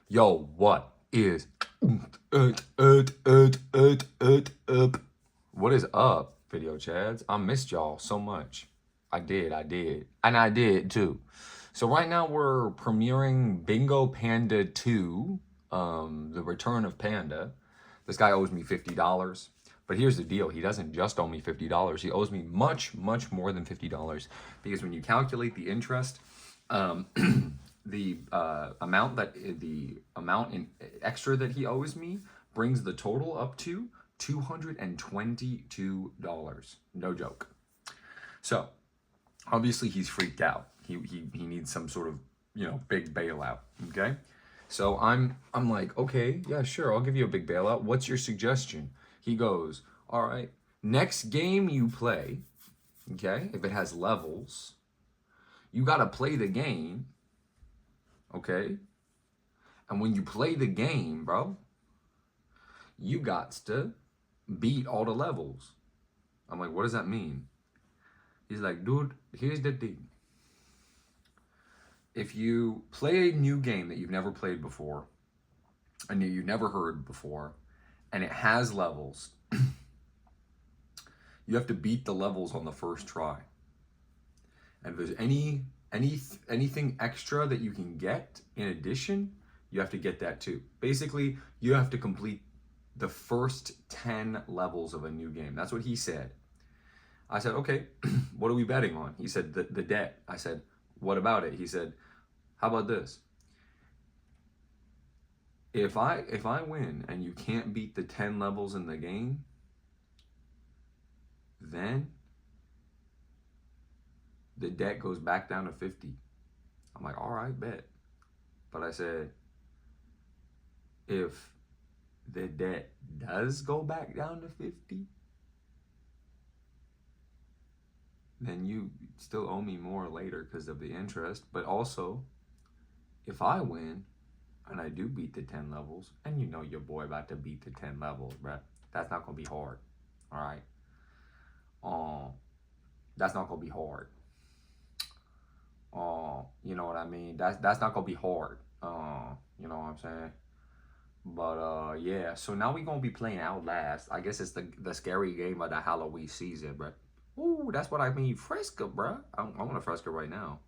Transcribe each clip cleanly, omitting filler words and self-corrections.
Yo, what is what is up, video chads? I missed y'all so much. I did. And I did too. So right now we're premiering Bingo Panda 2, The Return of Panda. This guy owes me $50. But here's the deal. He doesn't just owe me $50. He owes me much, much more than $50. Because when you calculate the interest, the amount in extra that he owes me brings the total up to $222. No joke. So obviously he's freaked out. He needs some sort of, big bailout. Okay. So I'm like, okay, yeah, sure, I'll give you a big bailout. What's your suggestion? He goes, all right, next game you play, okay, if it has levels, you gotta play the game, okay? And when you play the game, bro, you got to beat all the levels. I'm like, what does that mean? He's like, dude, here's the thing. If you play a new game that you've never played before, and you've never heard before, and it has levels, you have to beat the levels on the first try. And if there's anything extra that you can get in addition, you have to get that too. Basically, you have to complete the first 10 levels of a new game. That's what he said. I said, okay, what are we betting on? He said, the debt. I said, what about it? He said, how about this? If I win and you can't beat the 10 levels in the game, then the debt goes back down to 50. I'm like, all right, bet. But I said, if the debt does go back down to 50, then you still owe me more later because of the interest. But also, if I win and I do beat the 10 levels, and you know your boy about to beat the 10 levels, bruh, that's not gonna be hard. All right. That's not gonna be hard. You know what I mean? That's not gonna be hard. You know what I'm saying? But yeah, so now we gonna be playing Outlast. I guess it's the scary game of the Halloween season, bruh. Ooh, that's what I mean, Fresca, bruh. I want a Fresca right now.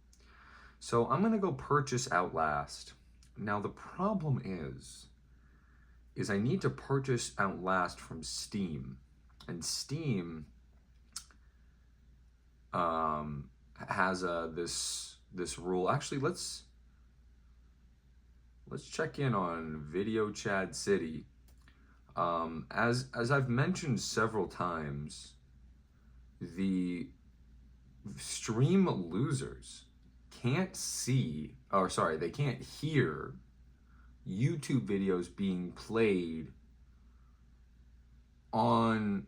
So I'm gonna go purchase Outlast. Now the problem is I need to purchase Outlast from Steam, and Steam has this rule. Actually, let's check in on Video Chad City. As I've mentioned several times, the stream losers can't see, or sorry, they can't hear YouTube videos being played on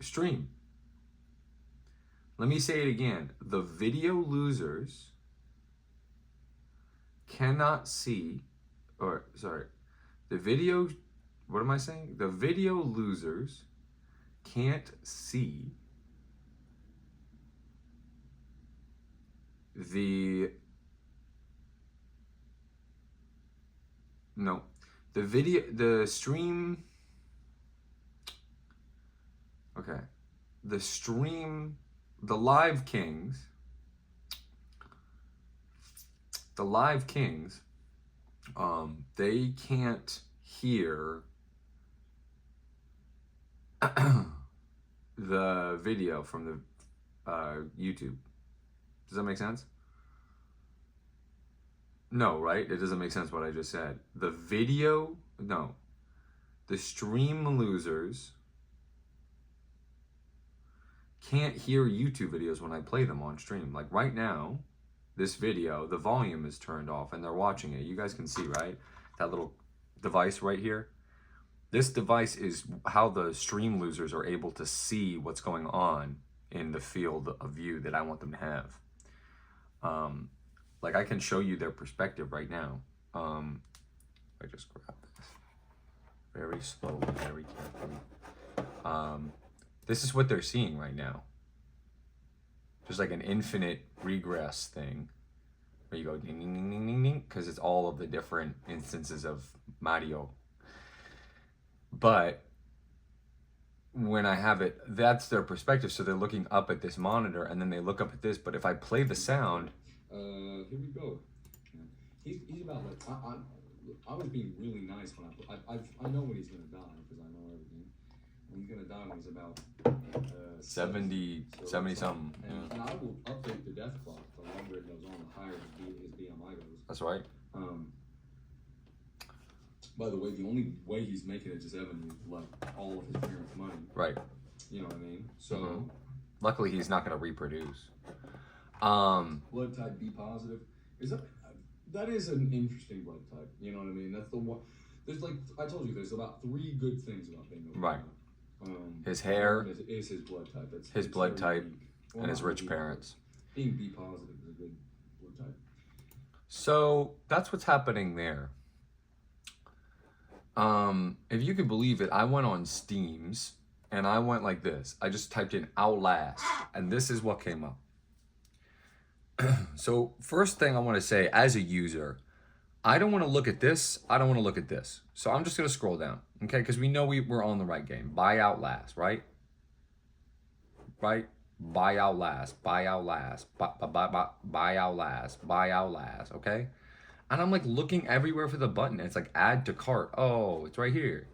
stream. Let me say it again. The video losers cannot see, or sorry, the video, what am I saying? The video losers can't see the stream, okay, the live kings, they can't hear the video from the YouTube. Does that make sense? No, right? It doesn't make sense what I just said. The stream losers can't hear YouTube videos when I play them on stream. Like right now, this video, the volume is turned off and they're watching it. You guys can see, right? That little device right here. This device is how the stream losers are able to see what's going on in the field of view that I want them to have. Like I can show you their perspective right now. I just grab this very slowly, very carefully. This is what they're seeing right now. Just like an infinite regress thing. Where you go ding ding ding ding ding ding, because it's all of the different instances of Mario. But when I have it, that's their perspective. So they're looking up at this monitor, and then they look up at this. But if I play the sound, here we go. He's about like I was being really nice when I know when he's gonna die because I know everything. When he's gonna die when he's about 70 something. And I will update the death clock the longer it goes on, the higher his BMI goes. That's right. By the way, the only way he's making it to 70 is like all of his parents' money. Right. You know what I mean? So luckily he's not gonna reproduce. Blood type B positive. That is an interesting blood type. You know what I mean? That's the one. There's like I told you, there's about 3 good things about being a right. His hair is his blood type. His blood type and his rich parents. Being B positive is a good blood type. So that's what's happening there. If you could believe it, I went on Steam's and I went like this. I just typed in Outlast and this is what came up. So first thing I want to say as a user, I don't want to look at this. I don't want to look at this. So I'm just going to scroll down. Okay. Because we know we're on the right game. Buy Outlast, right? Right? Buy Outlast. Buy Outlast. Buy Outlast. Buy Outlast. Okay. And I'm like looking everywhere for the button. It's like add to cart. Oh, it's right here.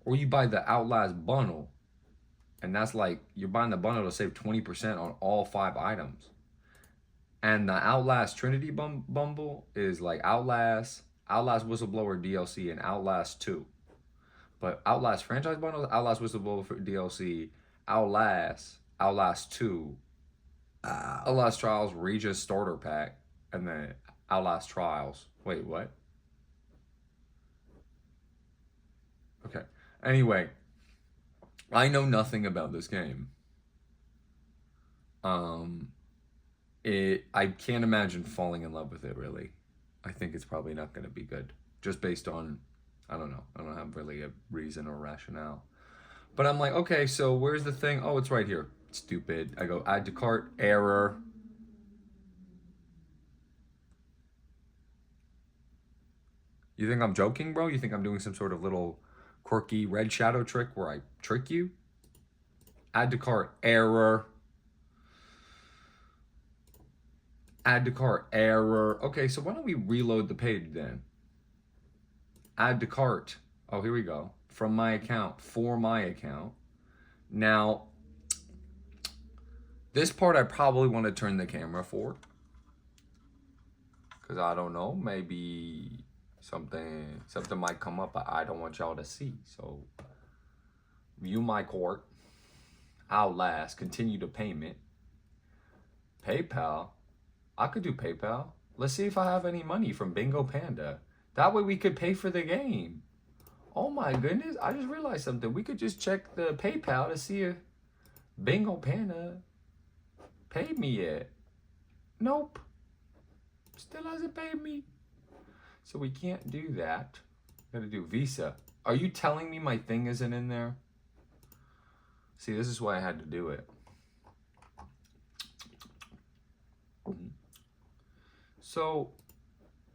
Or you buy the Outlast bundle. And that's like you're buying the bundle to save 20% on all 5 items. And the Outlast Trinity bundle is like Outlast Whistleblower DLC, and Outlast 2. But Outlast franchise bundle, Outlast Whistleblower DLC, Outlast 2, Outlast Trials Regis Starter Pack, and then Outlast Trials. Wait, what? Okay. Anyway, I know nothing about this game. I can't imagine falling in love with it, really. I think it's probably not going to be good. Just based on, I don't know. I don't have really a reason or rationale. But I'm like, okay, so where's the thing? Oh, it's right here. Stupid. I go, add to cart, error. You think I'm joking, bro? You think I'm doing some sort of little quirky red shadow trick where I trick you? Add to cart, error. Add to cart, error. Okay, so why don't we reload the page then? Add to cart. Oh, here we go. From my account, for my account. Now, this part I probably want to turn the camera for. Because I don't know, maybe something might come up I don't want y'all to see. So, view my court. Outlast, continue to payment. PayPal. I could do PayPal. Let's see if I have any money from Bingo Panda. That way we could pay for the game. Oh my goodness, I just realized something. We could just check the PayPal to see if Bingo Panda paid me yet. Nope. Still hasn't paid me. So we can't do that. Gotta do Visa. Are you telling me my thing isn't in there? See, this is why I had to do it. So,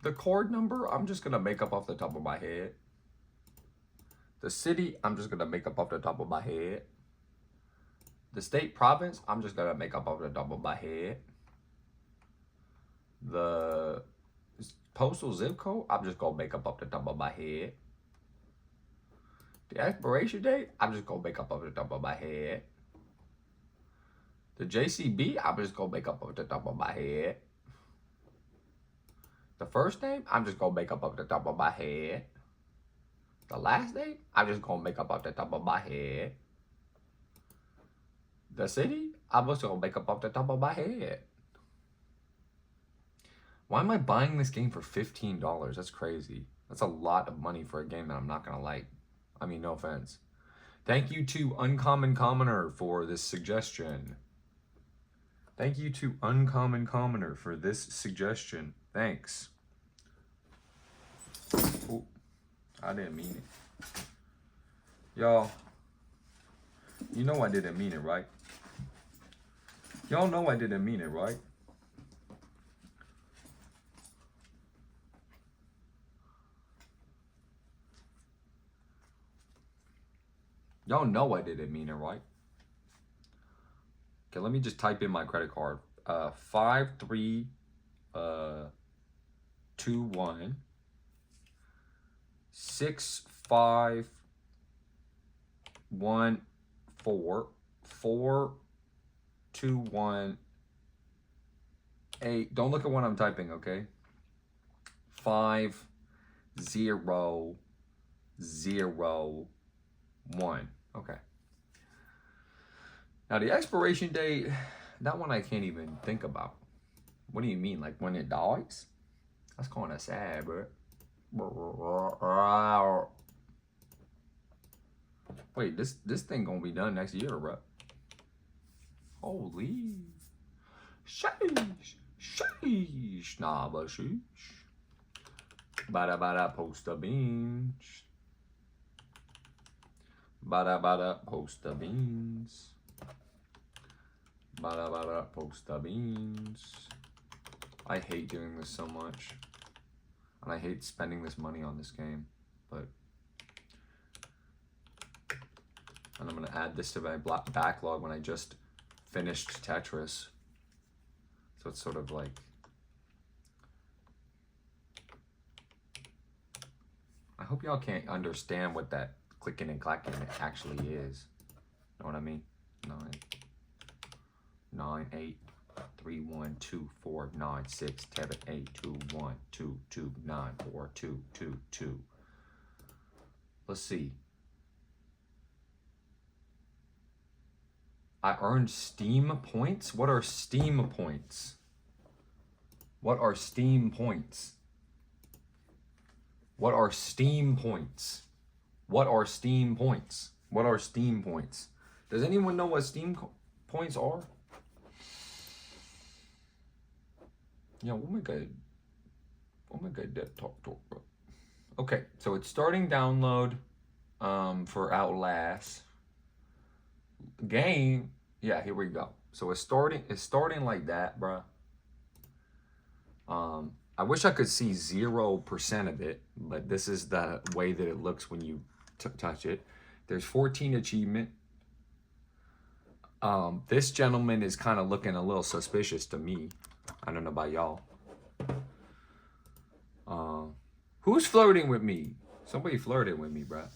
the card number, I'm just going to make up off the top of my head. The city, I'm just going to make up off the top of my head. The state, province, I'm just going to make up off the top of my head. The postal zip code, I'm just going to make up off the top of my head. The expiration date, I'm just going to make up off the top of my head. The JCB, I'm just going to make up off the top of my head. The first name, I'm just going to make up off the top of my head. The last name, I'm just going to make up off the top of my head. The city, I'm just going to make up off the top of my head. Why am I buying this game for $15? That's crazy. That's a lot of money for a game that I'm not going to like. I mean, no offense. Thank you to Uncommon Commoner for this suggestion. Thank you to Uncommon Commoner for this suggestion. Thanks. Ooh, I didn't mean it. Y'all, you know I didn't mean it, right? Y'all know I didn't mean it, right? Y'all know I didn't mean it, right? Okay, let me just type in my credit card. 5321 6514 4218. Don't look at what I'm typing, okay? 5001. Okay. Now the expiration date, that one I can't even think about. What do you mean? Like when it dies? That's kind of sad, bro. Wait, this thing gonna be done next year, bro. Holy. Sheesh. Nah, but sheesh. Bada post of beans. Bada post of beans. Bada post of beans. I hate doing this so much. And I hate spending this money on this game. But and I'm gonna add this to my backlog when I just finished Tetris. So it's sort of like I hope y'all can't understand what that clicking and clacking actually is. Know what I mean? 9, 8, 3, 1, 2, 4, 9, 6, 7, 8, 2, 1, 2, 2, 9, 4, 2, 2, 2. Let's see. I earned Steam points? What are Steam points? What are Steam points? What are Steam points? What are Steam points? What are Steam points? Does anyone know what Steam points are? Yeah, oh my god. Oh my god, that talk, bro. Okay, so it's starting download for Outlast. Game, yeah, here we go. So it's starting like that, bruh. I wish I could see 0% of it, but this is the way that it looks when you touch it. There's 14 achievement. This gentleman is kind of looking a little suspicious to me. I don't know about y'all. Who's flirting with me? Somebody flirted with me, bruh.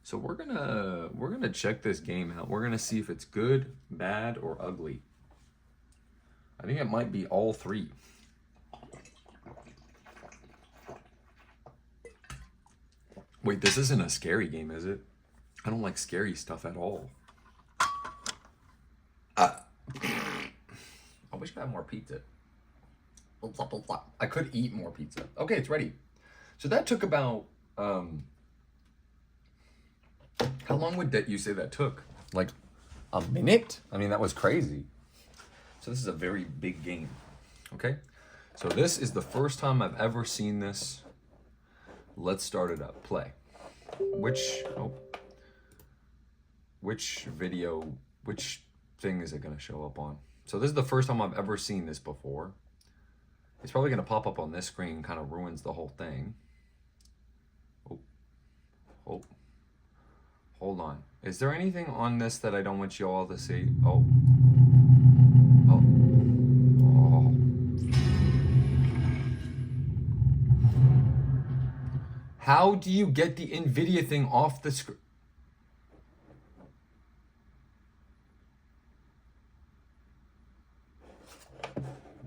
So we're gonna check this game out. We're gonna see if it's good, bad, or ugly. I think it might be all three. Wait, this isn't a scary game, is it? I don't like scary stuff at all. I wish I had more pizza. I could eat more pizza. Okay, it's ready. So that took about how long would that you say that took? Like a minute? I mean, that was crazy. So this is a very big game. Okay? So this is the first time I've ever seen this. Let's start it up. Play. Which thing is it gonna show up on? So this is the first time I've ever seen this before. It's probably gonna pop up on this screen, kind of ruins the whole thing. Oh. Hold on. Is there anything on this that I don't want you all to see? Oh. How do you get the NVIDIA thing off the screen?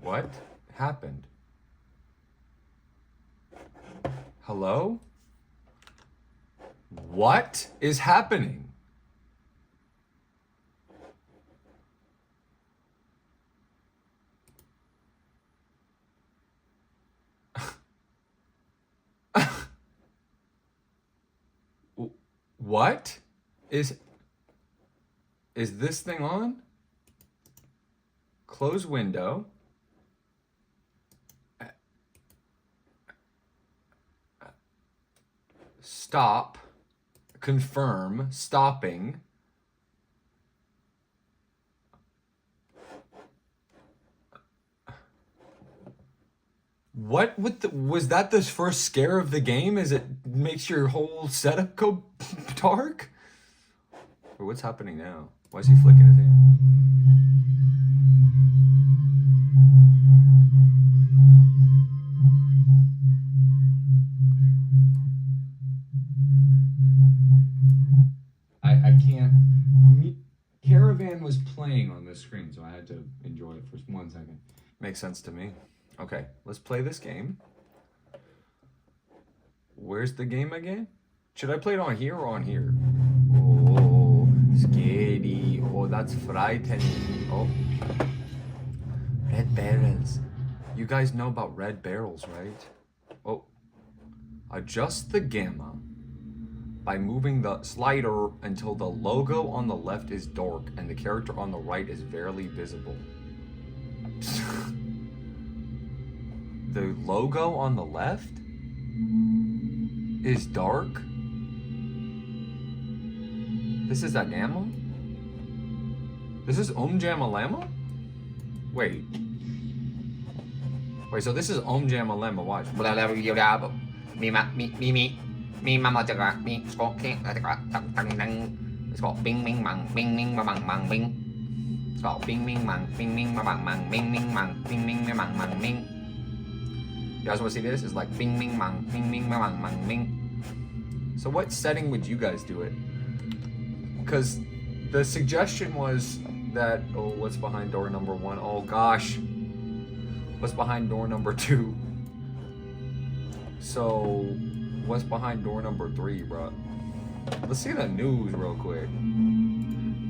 What happened? Hello? What is happening? What is this thing on? Close window. Stop. Confirm. Stopping. What with was that the first scare of the game? Is it makes your whole setup go dark? Or what's happening now? Why is he flicking his hand? I can't. Caravan was playing on this screen, so I had to enjoy it for 1 second. Makes sense to me. Okay, let's play this game. Where's the game again? Should I play it on here or on here? Oh, scary. Oh, that's frightening. Oh. Red barrels. You guys know about red barrels, right? Oh. Adjust the gamma by moving the slider until the logo on the left is dark and the character on the right is barely visible. The logo on the left is dark? This is a gamma? This is Jamma Llama? Wait, so this is Jamma Llama, watch. Me mama jaga me skok king tang tang tang skok bing bing mang bing bing mang mang bing skok bing bing mang mang bing bing mang mang mang bing. You guys want to see this? It's like bing bing mang mang bing. So what setting would you guys do it? Because the suggestion was that, oh, what's behind door number 1? Oh gosh, what's behind door number 2? So what's behind door number 3, bro? Let's see the news real quick.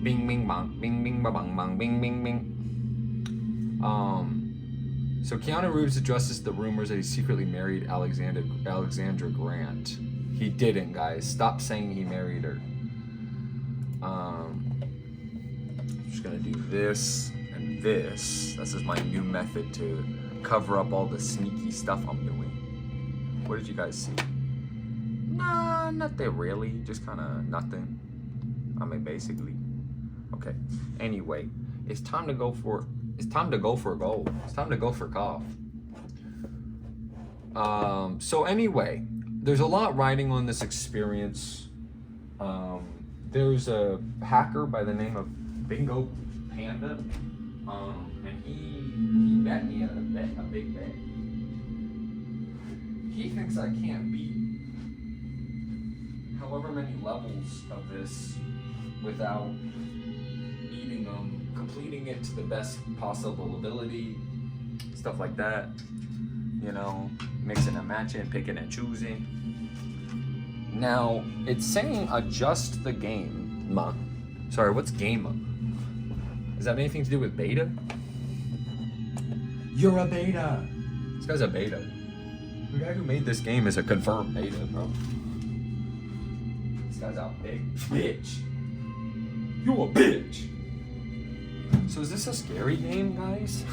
Bing bing bang, bing bing bang bang, bing bing bing. So Keanu Reeves addresses the rumors that he secretly married Alexandra Grant. He didn't, guys. Stop saying he married her. I'm just gonna do this and this. This is my new method to cover up all the sneaky stuff I'm doing. What did you guys see? Nah, nothing really. Just kind of nothing. I mean, basically. Okay. Anyway, it's time to go for goal. It's time to go for golf. So anyway, there's a lot riding on this experience. There's a hacker by the name of Bingo Panda, and he bet me a big bet. He thinks I can't beat however many levels of this without beating them, completing it to the best possible ability, stuff like that. You know, mixing and matching, picking and choosing. Now, it's saying adjust the game. Sorry, what's game? Does that have anything to do with beta? You're a beta. This guy's a beta. The guy who made this game is a confirmed beta, bro. This guy's a big bitch. You a bitch. So is this a scary game, guys?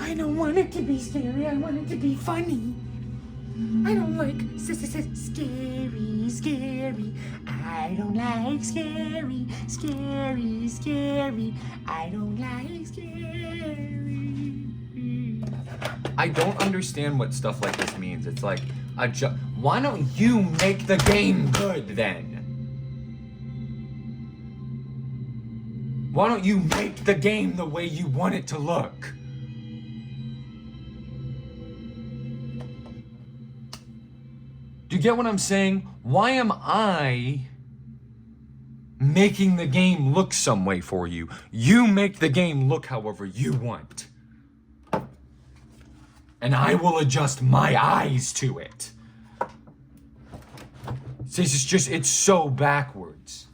I don't want it to be scary. I want it to be funny. I don't like scary. I don't like scary. I don't like scary. I don't understand what stuff like this means. It's like, why don't you make the game good then? Why don't you make the game the way you want it to look? Do you get what I'm saying? Why am I making the game look some way for you? You make the game look however you want. And I will adjust my eyes to it. It's so backwards.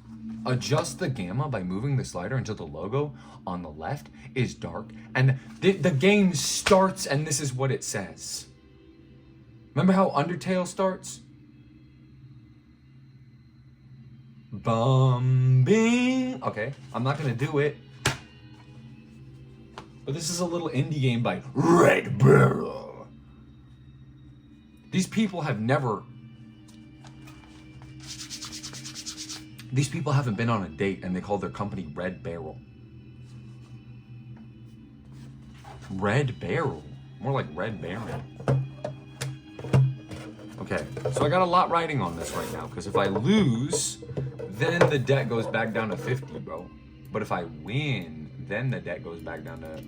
Adjust the gamma by moving the slider until the logo on the left is dark. And the game starts and this is what it says. Remember how Undertale starts? Bing. Okay, I'm not gonna do it. But this is a little indie game by Red Barrel. These people haven't been on a date and they call their company Red Barrel. Red Barrel? More like Red Baron. Okay, so I got a lot riding on this right now, because if I lose, then the debt goes back down to 50, bro. But if I win, then the debt goes back down to...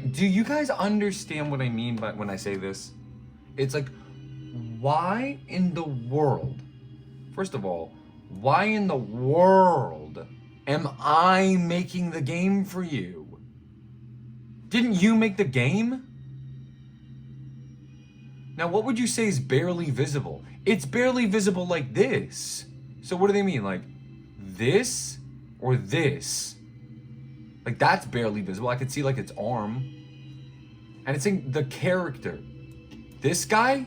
do you guys understand what I mean by when I say this? It's like, why in the world, first of all, why in the world am I making the game for you? Didn't you make the game? Now, what would you say is barely visible? It's barely visible like this. So what do they mean? Like this or this? Like that's barely visible. I could see like its arm. And it's saying the character. This guy?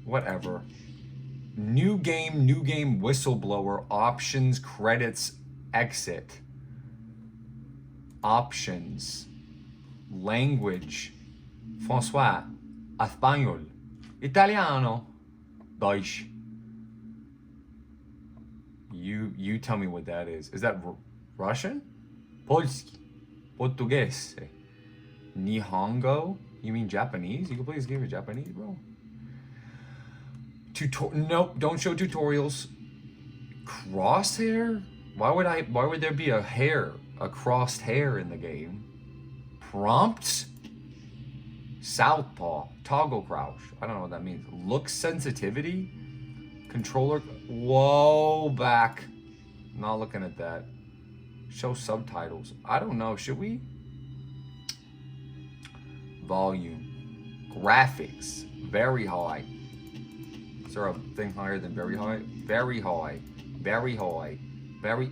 Whatever. New game, whistleblower, options, credits, exit. Options. Language. François. Español. Italiano. Deutsch. You tell me what that is. Is that Russian? Polski. Portuguese. Nihongo? You mean Japanese? You can please give it Japanese, bro. Nope, don't show tutorials. Crosshair? Why would there be a crossed hair in the game? Prompts? Southpaw, toggle crouch. I don't know what that means. Look sensitivity? Controller, whoa, back. Not looking at that. Show subtitles. I don't know, should we? Volume. Graphics, very high. Is there a thing higher than very high? Very high, very high, very...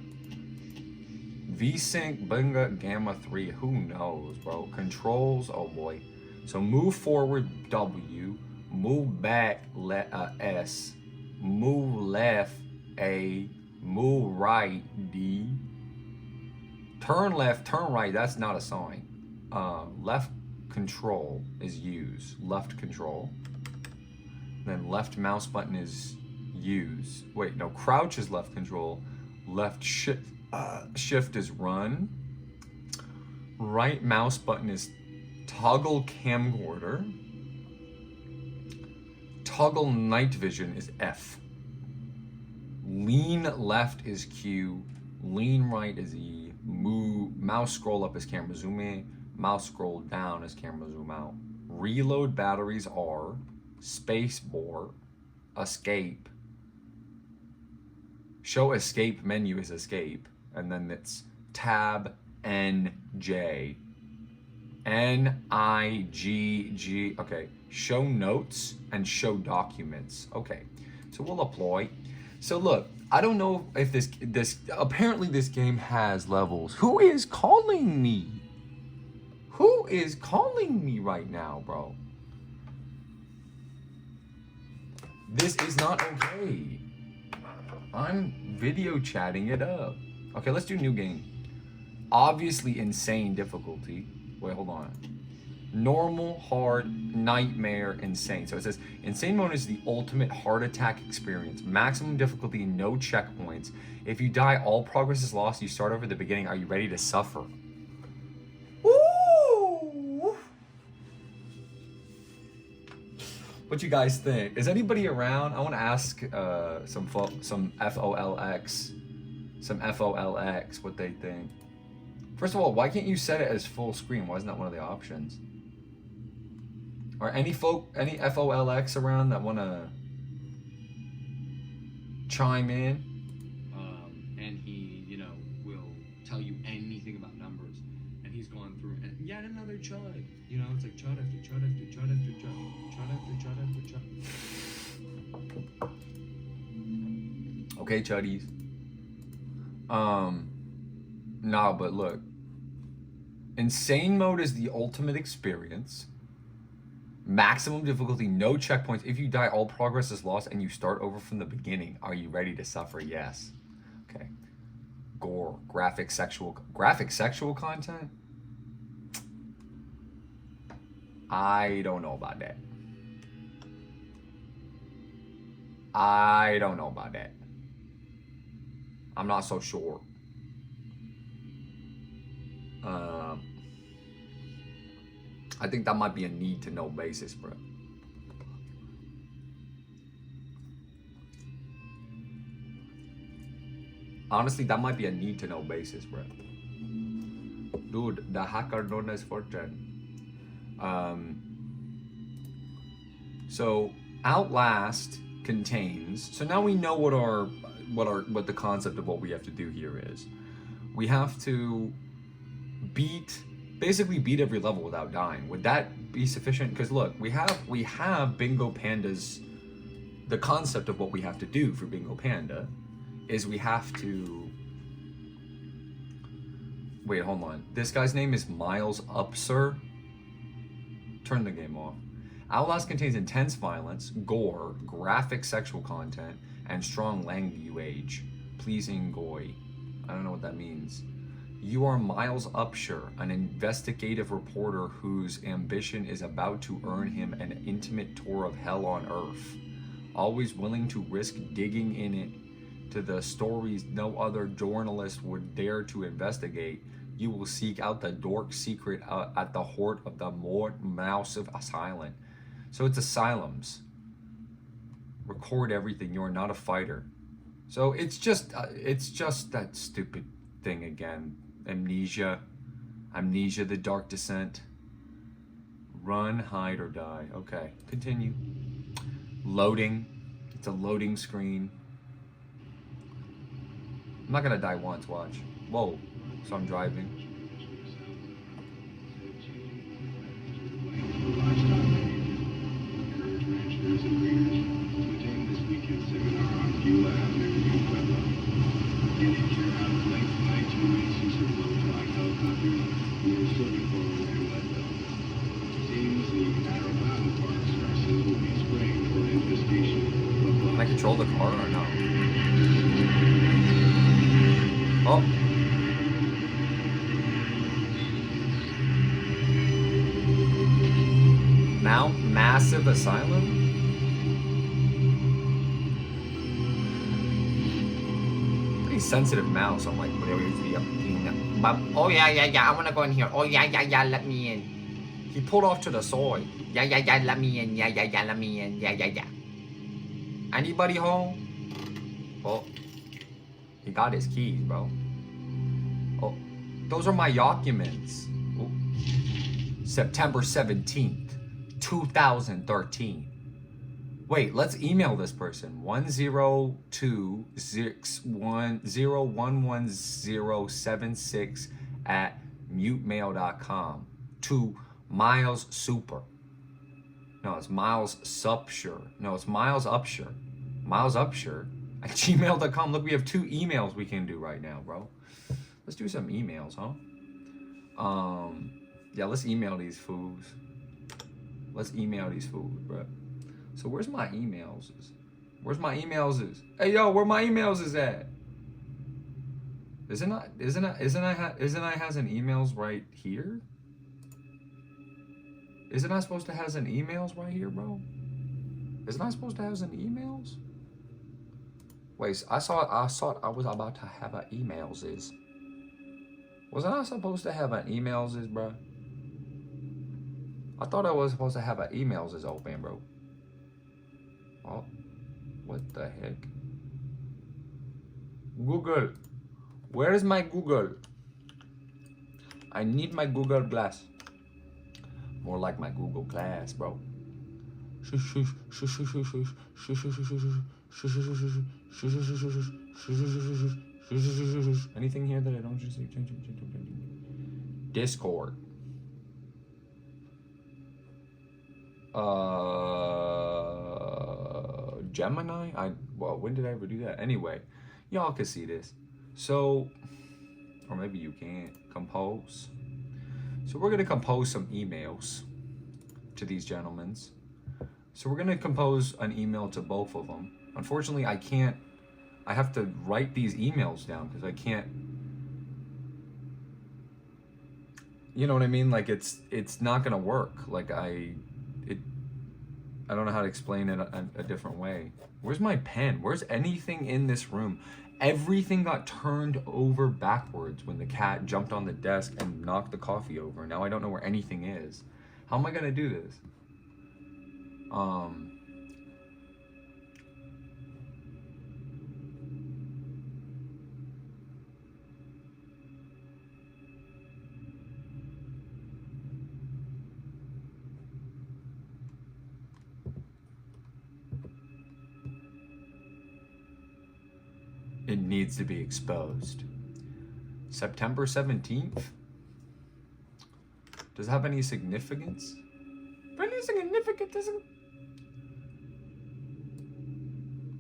VSync, Bunga, Gamma 3, who knows, bro? Controls, oh boy. So move forward, W. Move back, S. Move left, A. Move right, D. Turn left, turn right, that's not a sign. Left control is use. Left control. Then left mouse button is use. Wait, no, crouch is left control. Left shift is run. Right mouse button is toggle camcorder. Toggle night vision is F. Lean left is Q. Lean right is E. Move, mouse scroll up is camera zoom in. Mouse scroll down is camera zoom out. Reload batteries are space bar, escape. Show escape menu is escape. And then it's tab N J. N I G G. Okay. Show notes and show documents. Okay. So we'll apply. So look, I don't know if this apparently this game has levels. Who is calling me? Who is calling me right now, bro? This is not okay. I'm video chatting it up. Okay, let's do new game. Obviously insane difficulty. Wait, hold on. Normal, hard, nightmare, insane. So it says, insane mode is the ultimate heart attack experience. Maximum difficulty, no checkpoints. If you die, all progress is lost. You start over at the beginning. Are you ready to suffer? Ooh! What you guys think? Is anybody around? I want to ask some FOLX what they think. First of all, why can't you set it as full screen? Why isn't that one of the options? Are any FOLX around that want to chime in? And he, will tell you anything about numbers. And he's gone through and yet another chud. It's like chud after chud after chud after chud, chud after chud after chud. Okay, chuddies. Nah, but look. Insane mode is the ultimate experience. Maximum difficulty, no checkpoints. If you die, all progress is lost and you start over from the beginning. Are you ready to suffer? Yes. Okay. Gore, graphic sexual content? I don't know about that. I'm not so sure. I think that might be a need to know basis, bro. Honestly, that might be a need to know basis, bro. Dude, the hacker known as Fortran. So Outlast contains. So now we know what the concept of what we have to do here is. We have to basically beat every level without dying. Would that be sufficient? Because look, we have Bingo Panda's. The concept of what we have to do for Bingo Panda is we have to. Wait, hold on. This guy's name is Miles Upser. Turn the game off. Outlast contains intense violence, gore, graphic sexual content, and strong language. Pleasing goy. I don't know what that means. You are Miles Upshur, an investigative reporter whose ambition is about to earn him an intimate tour of hell on Earth. Always willing to risk digging in it to the stories no other journalist would dare to investigate, you will seek out the dork secret at the heart of the mouse of asylum. So it's asylums. Record everything. You are not a fighter. So it's just that stupid thing again. Amnesia, the Dark Descent. Run, hide, or die. Okay, continue. Loading. It's a loading screen. I'm not gonna die once. Watch. Whoa. So I'm driving. Can I control the car or no? Oh. Now, massive asylum? Pretty sensitive mouse. I'm like, oh yeah, I wanna go in here. Oh yeah, let me in. He pulled off to the side. Yeah, let me in. Yeah, let me in. Yeah. Anybody home? Oh, he got his keys, bro. Oh, those are my documents. Oh. September 17th, 2013. Wait, let's email this person. 10261011076 at mutemail.com to Miles Super. No, it's Miles Supshire. No, it's Miles Upshire. Miles Upshire at gmail.com. Look, we have 2 emails we can do right now, bro. Let's do some emails, huh? Yeah, let's email these fools. Bro. So where's my emails? Where's my emails? Hey yo, where my emails is at? Isn't I has an emails right here? Isn't I supposed to have an emails right here, bro? Isn't I supposed to have an emails? Wait, I thought I was about to have an emails is. Wasn't I supposed to have an emails is, bro? I thought I was supposed to have an emails is open, bro. Oh, what the heck? Google. Where is my Google? I need my Google Glass. More like my Google Glass, bro. Anything here that I don't just see? Discord. Gemini? Well, when did I ever do that? Anyway, y'all can see this. So, or maybe you can't. Compose. So we're gonna compose some emails to these gentlemen. So we're gonna compose an email to both of them. Unfortunately, I can't. I have to write these emails down because I can't. You know what I mean? Like it's not gonna work. Like I don't know how to explain it a different way. Where's my pen? Where's anything in this room? Everything got turned over backwards when the cat jumped on the desk and knocked the coffee over. Now I don't know where anything is. How am I gonna do this? It needs to be exposed. September 17th? Does it have any significance? Any significance?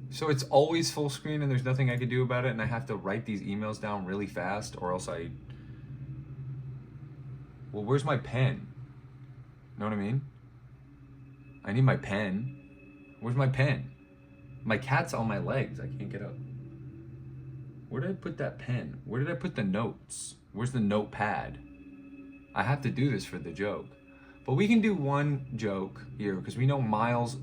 So it's always full screen and there's nothing I can do about it, and I have to write these emails down really fast, or else I... Well, where's my pen? Know what I mean? I need my pen. Where's my pen? My cat's on my legs. I can't get up. Where did I put that pen? Where did I put the notes? Where's the notepad? I have to do this for the joke. But we can do one joke here because we know Miles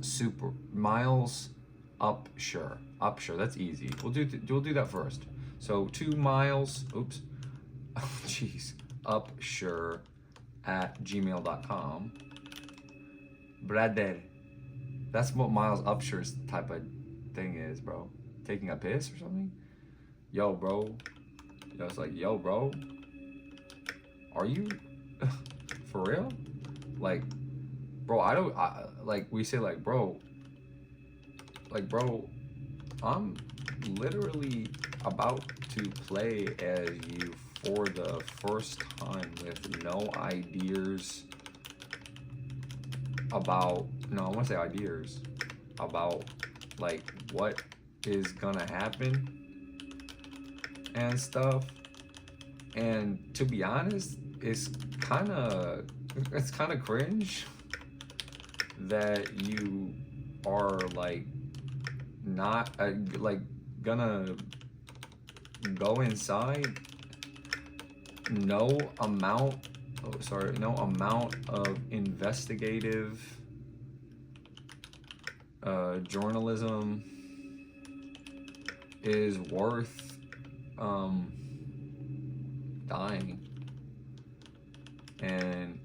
Upshur. Upshur, that's easy. We'll do that first. So 2 miles, oops. Oh jeez. Upshur at gmail.com. Brother. That's what Miles Upshur's type of thing is, bro. Taking a piss or something? Yo, bro. Yo, it's like, yo, bro. Are you for real? Like, bro, like, we say, like, bro, I'm literally about to play as you for the first time with no ideas about, no, I want to say ideas about, like, what is gonna happen and stuff. And to be honest, it's kind of cringe that you are like not like gonna go inside. No amount of investigative journalism is worth dying. And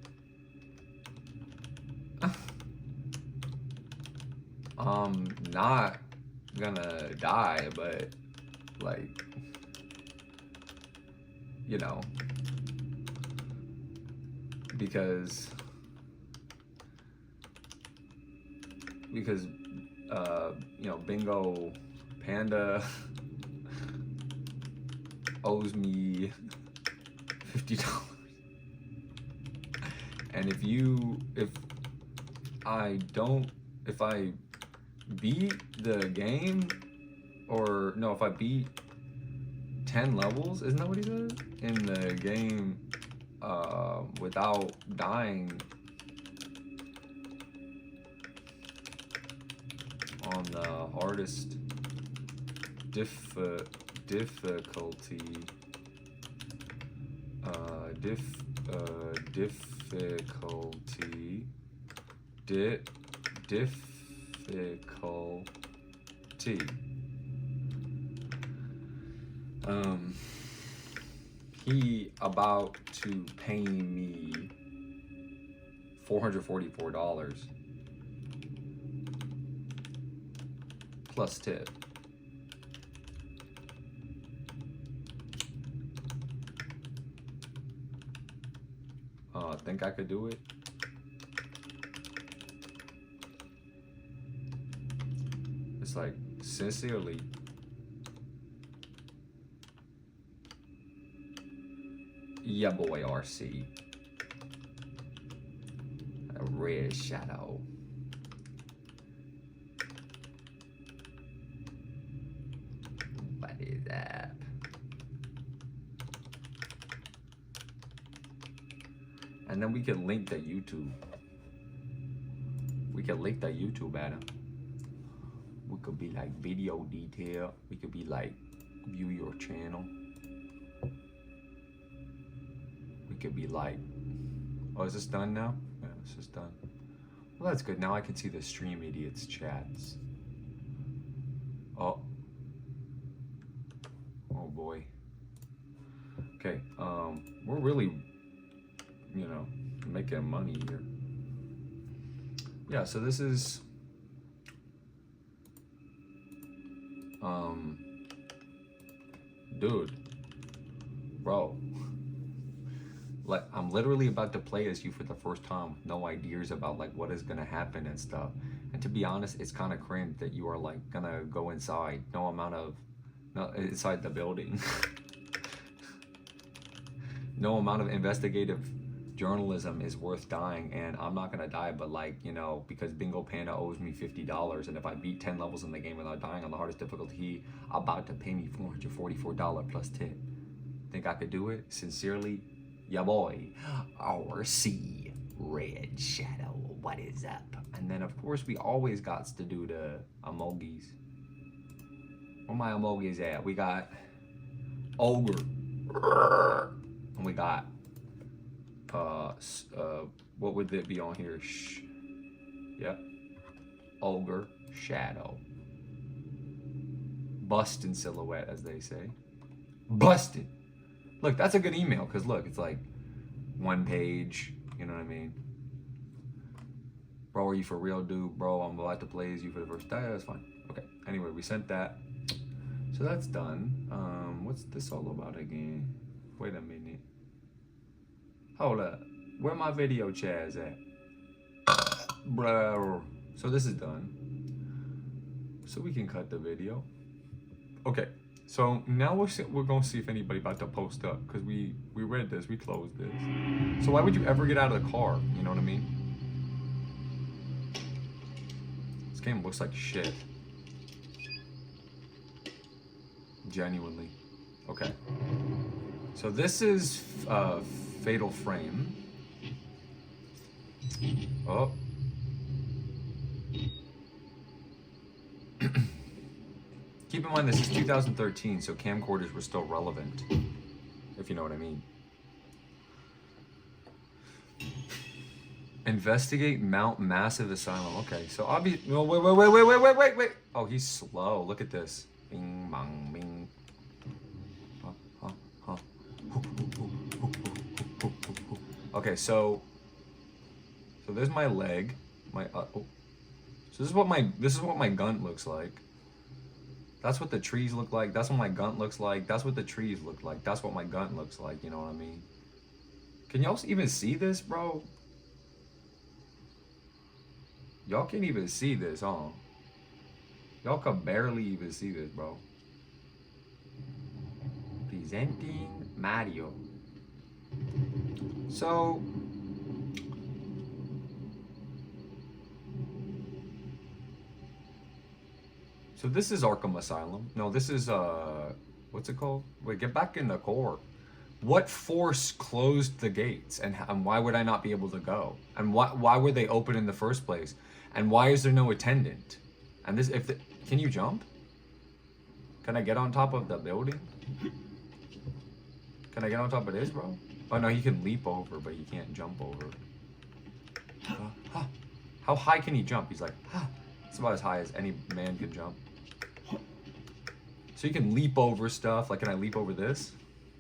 I'm not gonna die, but like, you know, because you know, Bingo Panda owes me $50. And if I beat the game, or no, if I beat 10 levels, isn't that what he said? In the game, without dying on the hardest difficulty, he about to pay me $444 plus tip. Think I could do it? It's like, sincerely, yeah, boy, RC. A red shadow. What is that? And then we can link the YouTube. We can link the YouTube at him. We could be like video detail. We could be like view your channel. We could be like, oh, is this done now? Yeah, this is done. Well, that's good. Now I can see the Stream Idiots chats. Oh. Oh boy. Okay, we're really, you know, making money here. yeah, so this is dude, bro, like I'm literally about to play as you for the first time with no ideas about like what is gonna happen and stuff. And to be honest, it's kind of cringe that you are like gonna go inside inside the building. No amount of investigative journalism is worth dying, and I'm not gonna die, but like, you know, because Bingo Panda owes me $50, and if I beat 10 levels in the game without dying on the hardest difficulty, he about to pay me $444 plus tip. Think I could do it? Sincerely, ya boy, RC Red Shadow, what is up? And then of course we always got to do the emojis. Where my emojis at? We got Ogre. And we got what would it be on here? Yep. Ogre Shadow. Bustin' silhouette, as they say. Busted. Look, that's a good email, because look, it's like one page, you know what I mean? Bro, are you for real, dude? Bro, I'm about to play as you for the first time. That's fine. Okay. Anyway, we sent that. So that's done. What's this all about again? Wait a minute. Hold up. Where my video chairs at? Bro. So this is done. So we can cut the video. Okay. So now we're gonna see if anybody about to post up, because we read this, we closed this. So why would you ever get out of the car? You know what I mean? This game looks like shit. Genuinely. Okay. So this is Fatal Frame. Oh. Keep in mind this is 2013, so camcorders were still relevant, if you know what I mean. Investigate Mount Massive Asylum. Okay, so obviously, no, wait. Oh, he's slow. Look at this. Bing, bang, bing. Okay, so there's my leg. So this is what my gun looks like. That's what the trees look like. That's what my gun looks like. That's what the trees look like. That's what my gun looks like. You know what I mean? Can y'all even see this, bro? Y'all can't even see this, huh? Y'all can barely even see this, bro. Presenting Mario. So this is Arkham Asylum. No, this is what's it called? Wait, get back in the core. What force closed the gates, and why would I not be able to go? And why were they open in the first place? And why is there no attendant? And this, can you jump? Can I get on top of the building? Can I get on top of this, bro? Oh no, he can leap over, but he can't jump over. How high can he jump? He's like, it's about as high as any man can jump. So you can leap over stuff. Like, can I leap over this?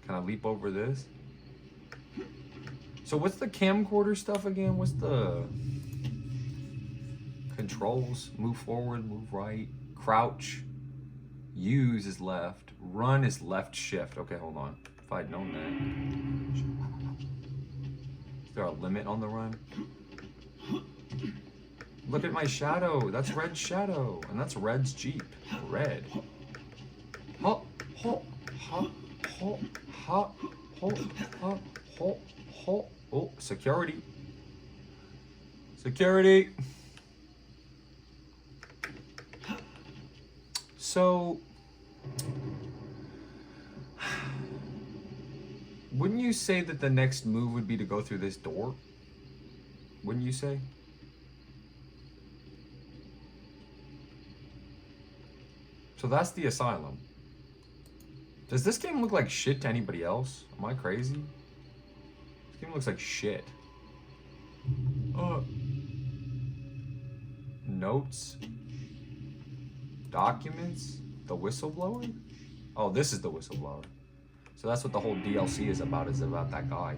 Can I leap over this? So what's the camcorder stuff again? What's the controls? Move forward, move right, crouch, use is left, run is left shift. Okay, hold on. If I'd known that. Is there a limit on the run? Look at my shadow. That's Red Shadow. And that's Red's Jeep. Red. Ho, ho, ho, ho, ho, ho, ho, ho, ho. Oh, security. Security. So, wouldn't you say that the next move would be to go through this door? Wouldn't you say? So that's the asylum. Does this game look like shit to anybody else? Am I crazy? This game looks like shit. Notes. Documents. The whistleblower? Oh, this is the whistleblower. So that's what the whole DLC is about that guy.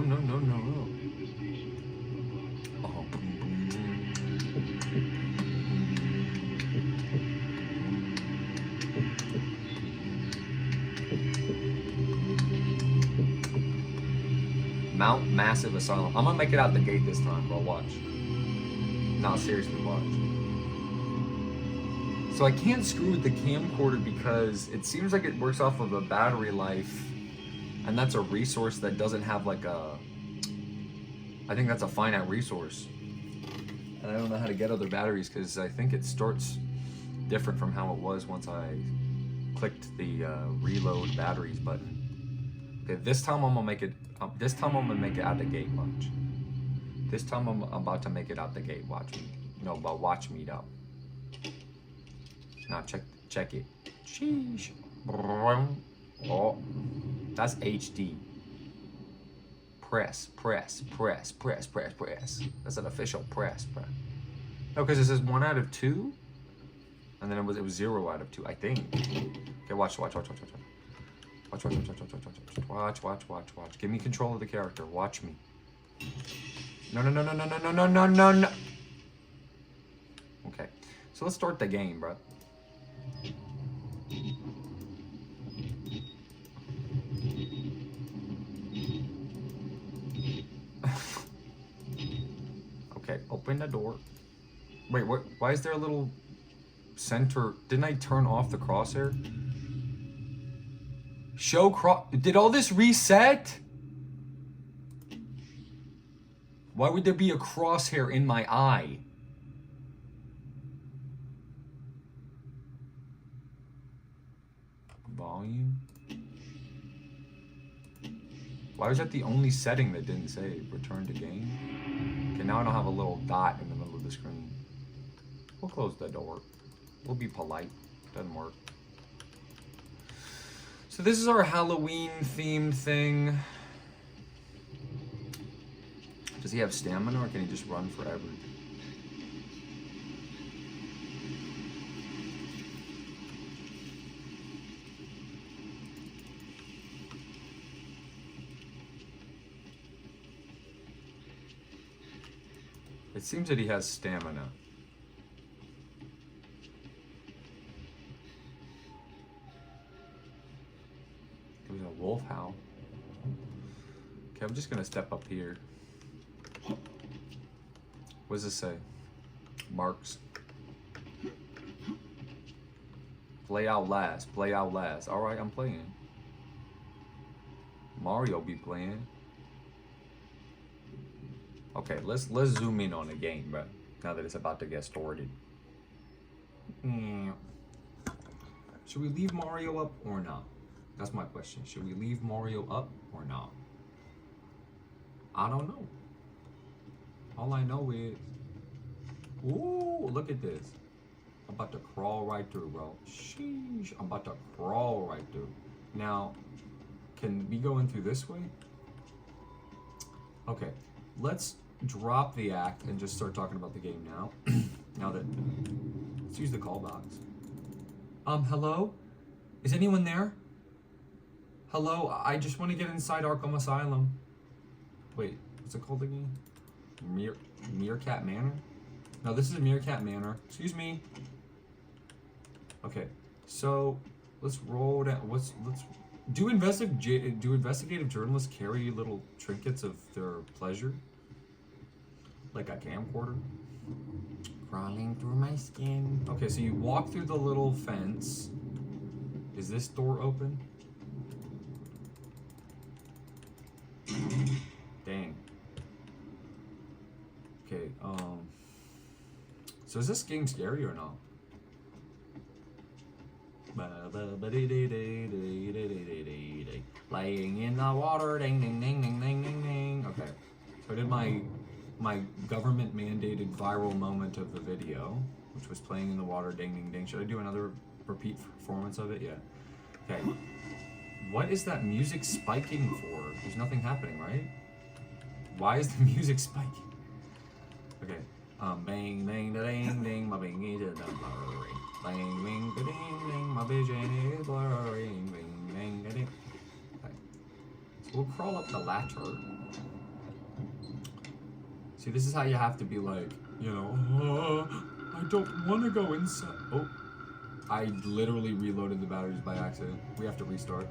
no, no, no, no, no. Oh, boom, boom. Mount Massive Asylum. I'm gonna make it out the gate this time, bro. Watch. No, seriously, watch. So I can't screw with the camcorder because it seems like it works off of a battery life, and that's a resource that doesn't have like a. I think that's a finite resource, and I don't know how to get other batteries because I think it starts different from how it was once I clicked the reload batteries button. Okay, this time I'm gonna make it. This time I'm gonna make it out the gate. Watch. This time I'm about to make it out the gate. Watch me. No, but watch me though. Now check it. Sheesh. Oh, that's HD. Press. That's an official press. No, because it says 1 out of 2, and then it was 0 out of 2, I think. Okay, watch. Watch. Give me control of the character. Watch me. No. Okay, so let's start the game, bro. Okay, open the door. Wait, what? Why is there a little center? Didn't I turn off the crosshair? Show cross. Did all this reset? Why would there be a crosshair in my eye? Volume. Why was that the only setting that didn't save? Return to game? Okay, now I don't have a little dot in the middle of the screen. We'll close the door. We'll be polite. Doesn't work. So this is our Halloween themed thing. Does he have stamina or can he just run forever? It seems that he has stamina. There's a wolf howl. Okay, I'm just gonna step up here. What does this say? Marks. Play Outlast. Play Outlast. Alright, I'm playing. Mario be playing. Okay, let's zoom in on the game, bro. Now that it's about to get started. Should we leave Mario up or not? That's my question. Should we leave Mario up or not? I don't know. All I know is, ooh, look at this. I'm about to crawl right through, bro. Sheesh, I'm about to crawl right through. Now, can we go in through this way? Okay, let's drop the act and just start talking about the game now. Now that, let's use the call box. Hello? Is anyone there? Hello, I just want to get inside Arkham Asylum. Wait, what's it called again? Meerkat Manor? No, this is Meerkat Manor. Excuse me. Okay, so let's roll down. Do investigative journalists carry little trinkets of their pleasure? Like a camcorder? Crawling through my skin. Okay, so you walk through the little fence. Is this door open? Dang. Okay, so is this game scary or not? Laying in the water, ding ding ding ding ding ding ding. Okay, so I did my government mandated viral moment of the video, which was playing in the water, ding ding ding. Should I do another repeat performance of it? Yeah. Okay. What is that music spiking for? There's nothing happening, right? Why is the music spiking? Okay. Bang bang da ding ding, my bang is a blurry. Bang bang da ding ding, my vision is blurry. Bang bang da ding. Okay. So we'll crawl up the ladder. See, this is how you have to be like, you know, I don't want to go inside. Oh, I literally reloaded the batteries by accident. We have to restart.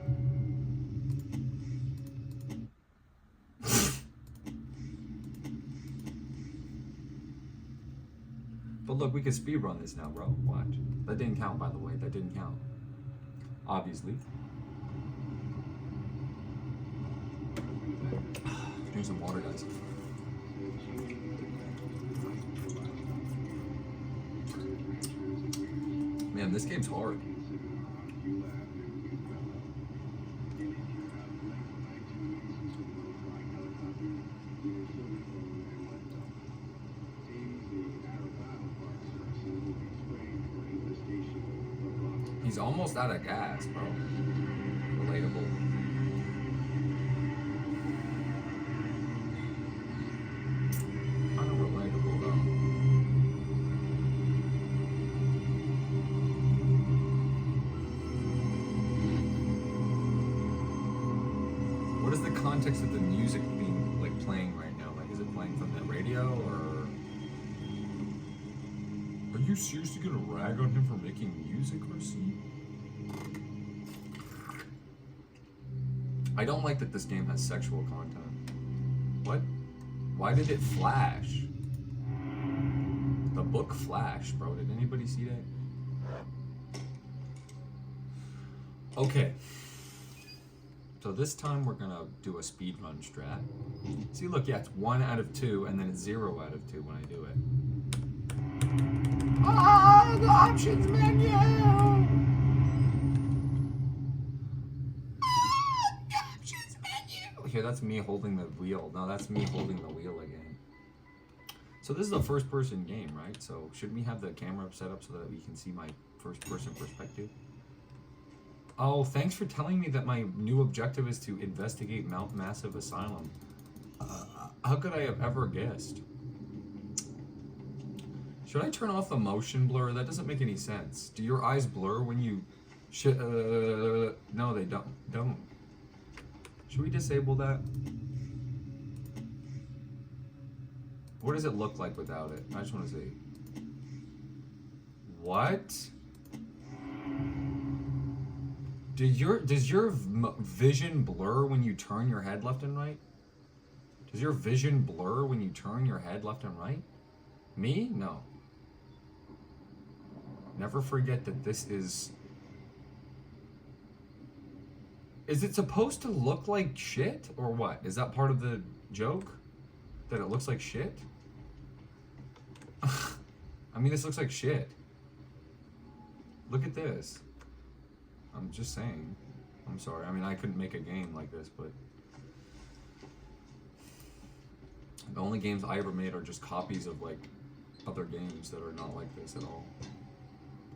But look, we can speedrun this now, bro. Watch. That didn't count, by the way. That didn't count. Obviously. Drink some water, guys. Man, this game's hard. He's almost out of gas, bro. Relatable. Kind of relatable, though. What is the context of the music being, like, playing right now? Like, is it playing from the radio, or... Are you seriously gonna rag on him for making music, or see? I don't like that this game has sexual content. What? Why did it flash? The book flashed, bro. Did anybody see that? Okay. So this time we're gonna do a speedrun strat. See, look, yeah, it's 1 out of 2, and then it's 0 out of 2 when I do it. Ah, the options menu! Okay, that's me holding the wheel. No, that's me holding the wheel again. So this is a first-person game, right? So should we have the camera set up so that we can see my first-person perspective? Oh, thanks for telling me that my new objective is to investigate Mount Massive Asylum. How could I have ever guessed? Should I turn off the motion blur? That doesn't make any sense. Do your eyes blur when you... No, they don't. Should we disable that? What does it look like without it? I just want to see. What? Does your vision blur when you turn your head left and right? Does your vision blur when you turn your head left and right? Me? No. Never forget that this is... Is it supposed to look like shit, or what? Is that part of the joke? That it looks like shit? I mean, this looks like shit. Look at this. I'm just saying. I'm sorry. I mean, I couldn't make a game like this, but... The only games I ever made are just copies of, like, other games that are not like this at all.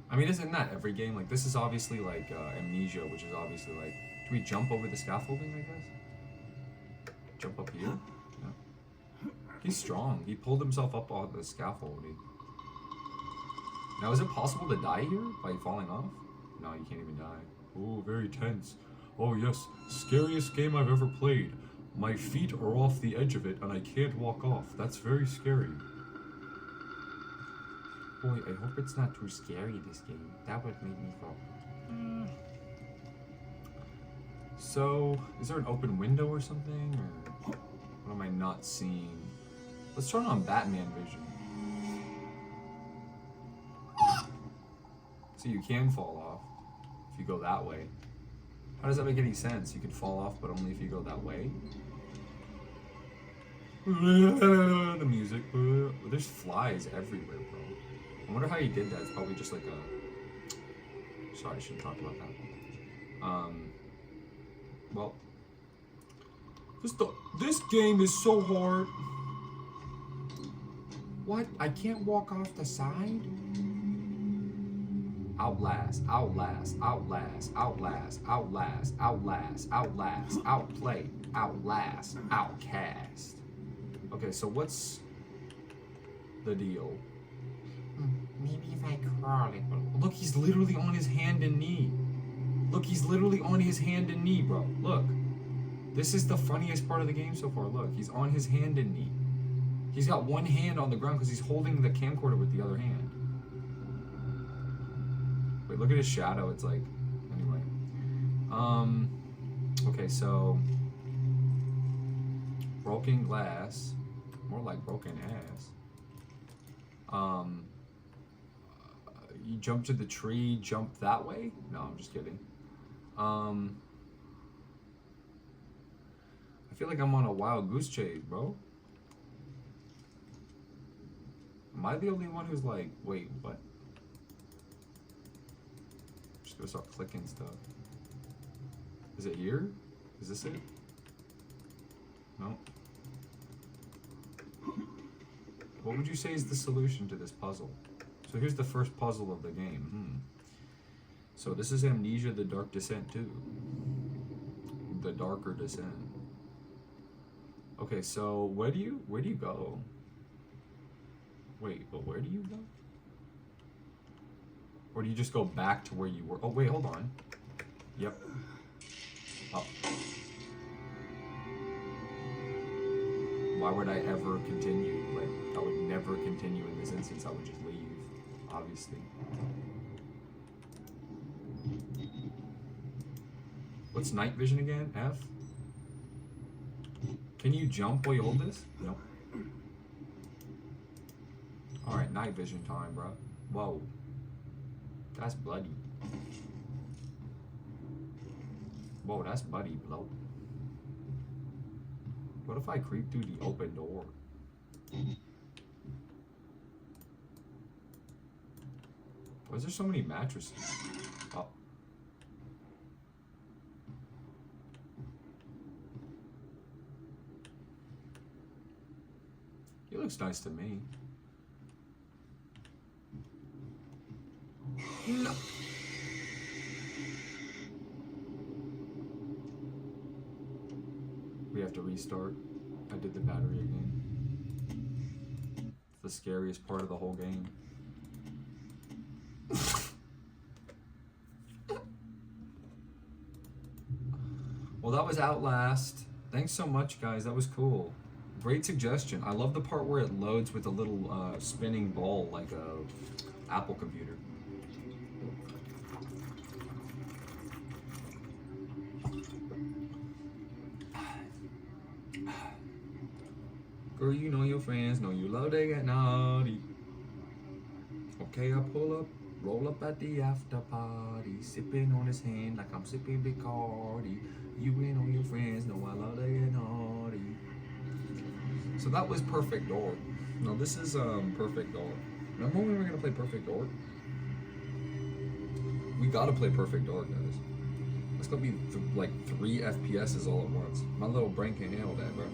I mean, isn't that every game? Like, this is obviously, like, Amnesia, which is obviously, like... Do we jump over the scaffolding, I guess? Jump up here? No. He's strong. He pulled himself up off the scaffolding. Now, is it possible to die here by falling off? No, you can't even die. Oh, very tense. Oh yes, scariest game I've ever played. My feet are off the edge of it and I can't walk off. That's very scary. Boy, I hope it's not too scary, this game. That would make me fall. So, is there an open window or something? Or what am I not seeing? Let's turn on Batman vision. So you can fall off if you go that way. How does that make any sense? You can fall off, but only if you go that way? The music. There's flies everywhere, bro. I wonder how he did that. It's probably just like a... Sorry, I shouldn't talk about that. Well... This game is so hard. What? I can't walk off the side? Outlast, Outlast, Outlast, Outlast, Outlast, Outlast, Outlast, Outplay, Outlast, Outcast. Okay, so what's the deal? Maybe if I crawl it. Look, he's literally on his hand and knee. Look, he's literally on his hand and knee, bro. Look. This is the funniest part of the game so far. Look, he's on his hand and knee. He's got one hand on the ground because he's holding the camcorder with the other hand. Wait, look at his shadow. It's like, anyway. Okay, so broken glass, more like broken ass. You jump to the tree, jump that way? No, I'm just kidding. I feel like I'm on a wild goose chase, bro. Am I the only one who's like, wait, what? Just gonna start clicking stuff. Is it here? Is this it? No. What would you say is the solution to this puzzle? So here's the first puzzle of the game. So this is Amnesia: The Dark Descent 2. The Darker Descent. Okay, so where do you go? Wait, but where do you go? Or do you just go back to where you were? Oh wait, hold on. Yep. Up. Why would I ever continue? Like, I would never continue in this instance. I would just leave, obviously. What's night vision again? F? Can you jump while you hold this? Nope. Alright, night vision time, bro. Whoa. That's bloody. Whoa, that's bloody, bro. What if I creep through the open door? Why is there so many mattresses? Oh. He looks nice to me. No. We have to restart. I did the battery again. It's the scariest part of the whole game. Well, that was Outlast. Thanks so much, guys. That was cool. Great suggestion. I love the part where it loads with a little spinning ball like a Apple computer. Girl, you know your friends, know you love they get naughty. Okay, I pull up, roll up at the after party, sipping on his hand like I'm sipping Bacardi. You and all your friends know I love they get naughty. So that was Perfect Door. No, this is Perfect Door. Remember when we were gonna play Perfect Door? We gotta play Perfect Door, guys. It's gonna be like 3 FPSs all at once. My little brain can't handle that, bro.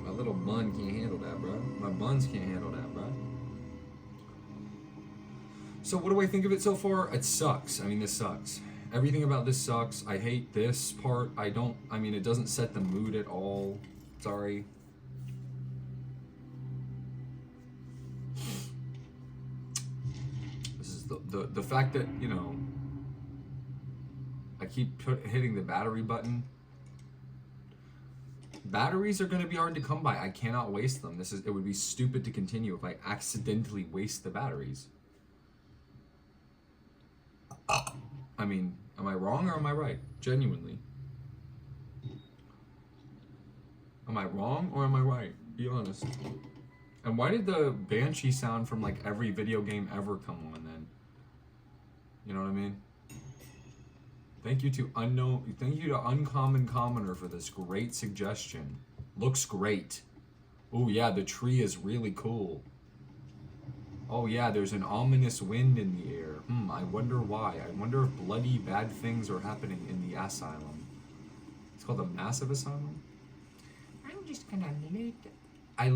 My little bun can't handle that, bro. My buns can't handle that, bro. So what do I think of it so far? It sucks. I mean, this sucks. Everything about this sucks. I hate this part. I mean, it doesn't set the mood at all. Sorry. just the fact that, you know, I keep hitting the battery button. Batteries are going to be hard to come by. I cannot waste them. It would be stupid to continue if I accidentally waste the batteries. I mean, am I wrong or am I right? Genuinely. Am I wrong or am I right? Be honest. And why did the Banshee sound from like every video game ever come on then? You know what I mean? Thank you to Uncommon Commoner for this great suggestion. Looks great. Oh yeah, the tree is really cool. Oh yeah, there's an ominous wind in the air. I wonder why. I wonder if bloody bad things are happening in the asylum. It's called a massive asylum. I'm just gonna let. I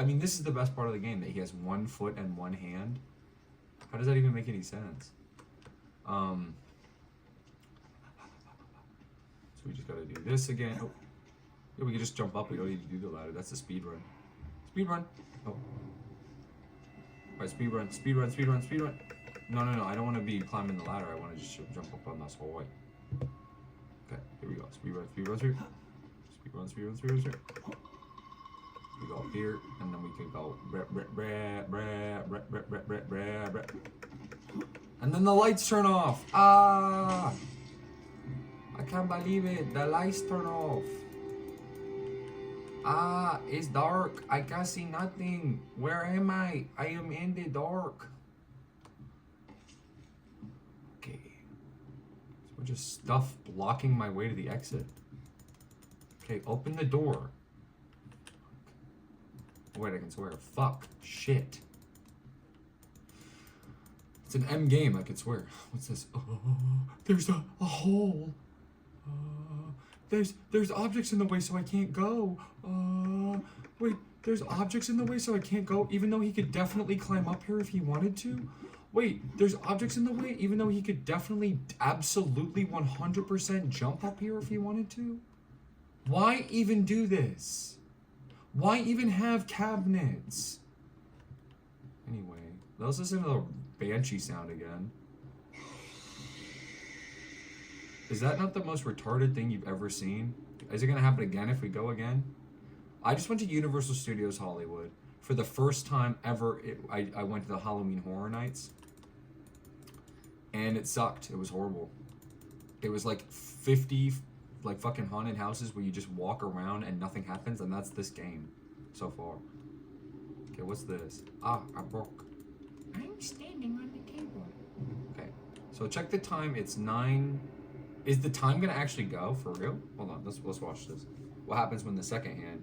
mean, this is the best part of the game, that he has 1 foot and 1 hand. How does that even make any sense? So we just gotta do this again. Oh. Yeah, we can just jump up. We don't need to do the ladder. That's the speed run. Speed run. Oh. Alright, speed run, speed run, speed run, speed run. No, I don't want to be climbing the ladder. I want to just jump up on this whole way. Okay, here we go. Speed run, speed run, speed run. Speed run, speed run, speed run, speed run. We go up here, and then we can go and then the lights turn off. Ah! I can't believe it. The lights turn off. Ah, it's dark. I can't see nothing. Where am I? I am in the dark. Okay. There's a bunch of stuff blocking my way to the exit. Okay, open the door. Oh, wait, I can swear. Fuck. Shit. It's an M game, I could swear. What's this? Oh, there's a hole. There's objects in the way, so I can't go. Wait, there's objects in the way, so I can't go, even though he could definitely climb up here if he wanted to? Wait, there's objects in the way, even though he could definitely, absolutely, 100% jump up here if he wanted to? Why even do this? Why even have cabinets? Anyway, let's listen to the Banshee sound again. Is that not the most retarded thing you've ever seen? Is it gonna happen again if we go again? I just went to Universal Studios Hollywood. For the first time ever, I went to the Halloween Horror Nights. And it sucked. It was horrible. It was like 50 like fucking haunted houses where you just walk around and nothing happens, and that's this game so far. Okay, what's this? Ah, I broke. I'm standing on the table. Okay, so check the time. It's 9. Is the time gonna actually go for real? Hold on, let's watch this. What happens when the second hand?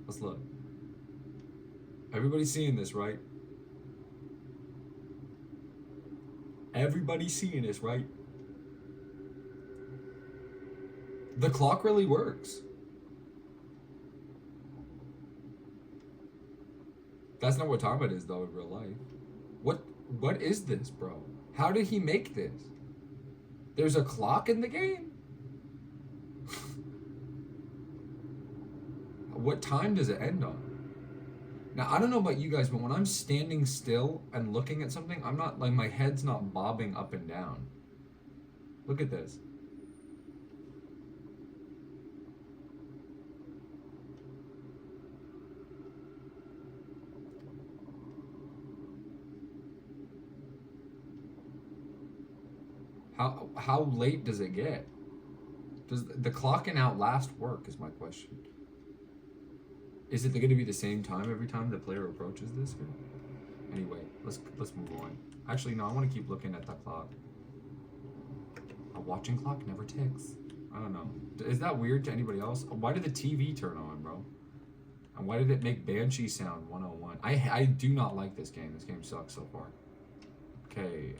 Let's look. Everybody's seeing this, right? Everybody's seeing this, right? The clock really works. That's not what time it is though in real life. What is this, bro? How did he make this? There's a clock in the game? What time does it end on? Now, I don't know about you guys, but when I'm standing still and looking at something, I'm not, like, my head's not bobbing up and down. Look at this. How late does it get? Does the clock in Outlast work is my question. Is it going to be the same time every time the player approaches this? Anyway, let's move on. Actually, no, I want to keep looking at that clock. A watching clock never ticks. I don't know. Is that weird to anybody else? Why did the TV turn on, bro? And why did it make Banshee sound 101? I do not like this game. This game sucks so far. Okay,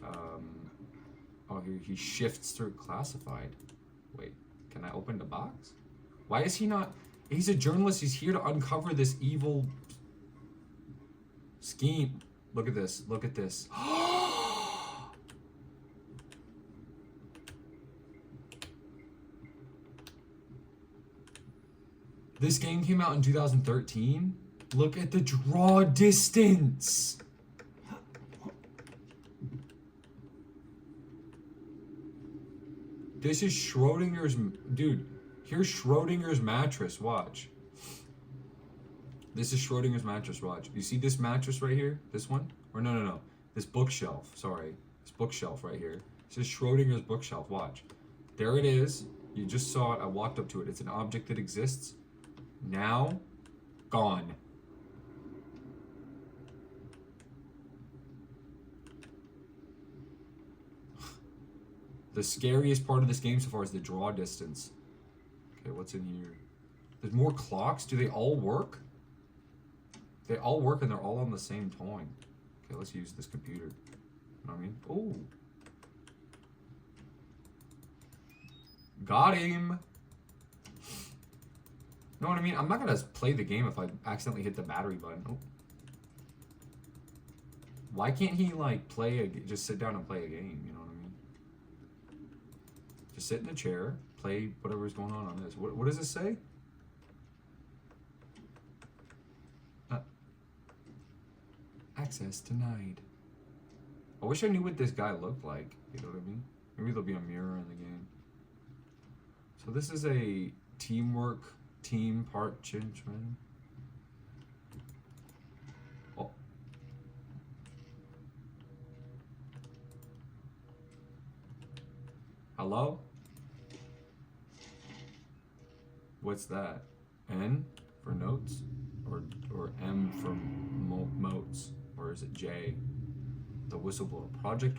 oh, he shifts through classified. Wait, can I open the box? Why is he not... He's a journalist. He's here to uncover this evil scheme. Look at this. Look at this. This game came out in 2013. Look at the draw distance. This is Schrodinger's, dude. Here's Schrodinger's mattress. Watch. This is Schrodinger's mattress. Watch. You see this mattress right here? This one? Or no. This bookshelf. Sorry. This bookshelf right here. This is Schrodinger's bookshelf. Watch. There it is. You just saw it. I walked up to it. It's an object that exists. Now, gone. The scariest part of this game so far is the draw distance. Okay, what's in here? There's more clocks? Do they all work? They all work and they're all on the same time. Okay, let's use this computer. You know what I mean? Oh. Got him. Know what I mean? I'm not gonna play the game if I accidentally hit the battery button. Oh. Why can't he like just sit down and play a game? You know what I mean? Just sit in a chair, play whatever's going on this. What does this say? Access denied. I wish I knew what this guy looked like. You know what I mean? Maybe there'll be a mirror in the game. So this is a teamwork, team part training. Oh. Hello? What's that? N for notes? Or M for motes? Or is it J? The whistleblower. Project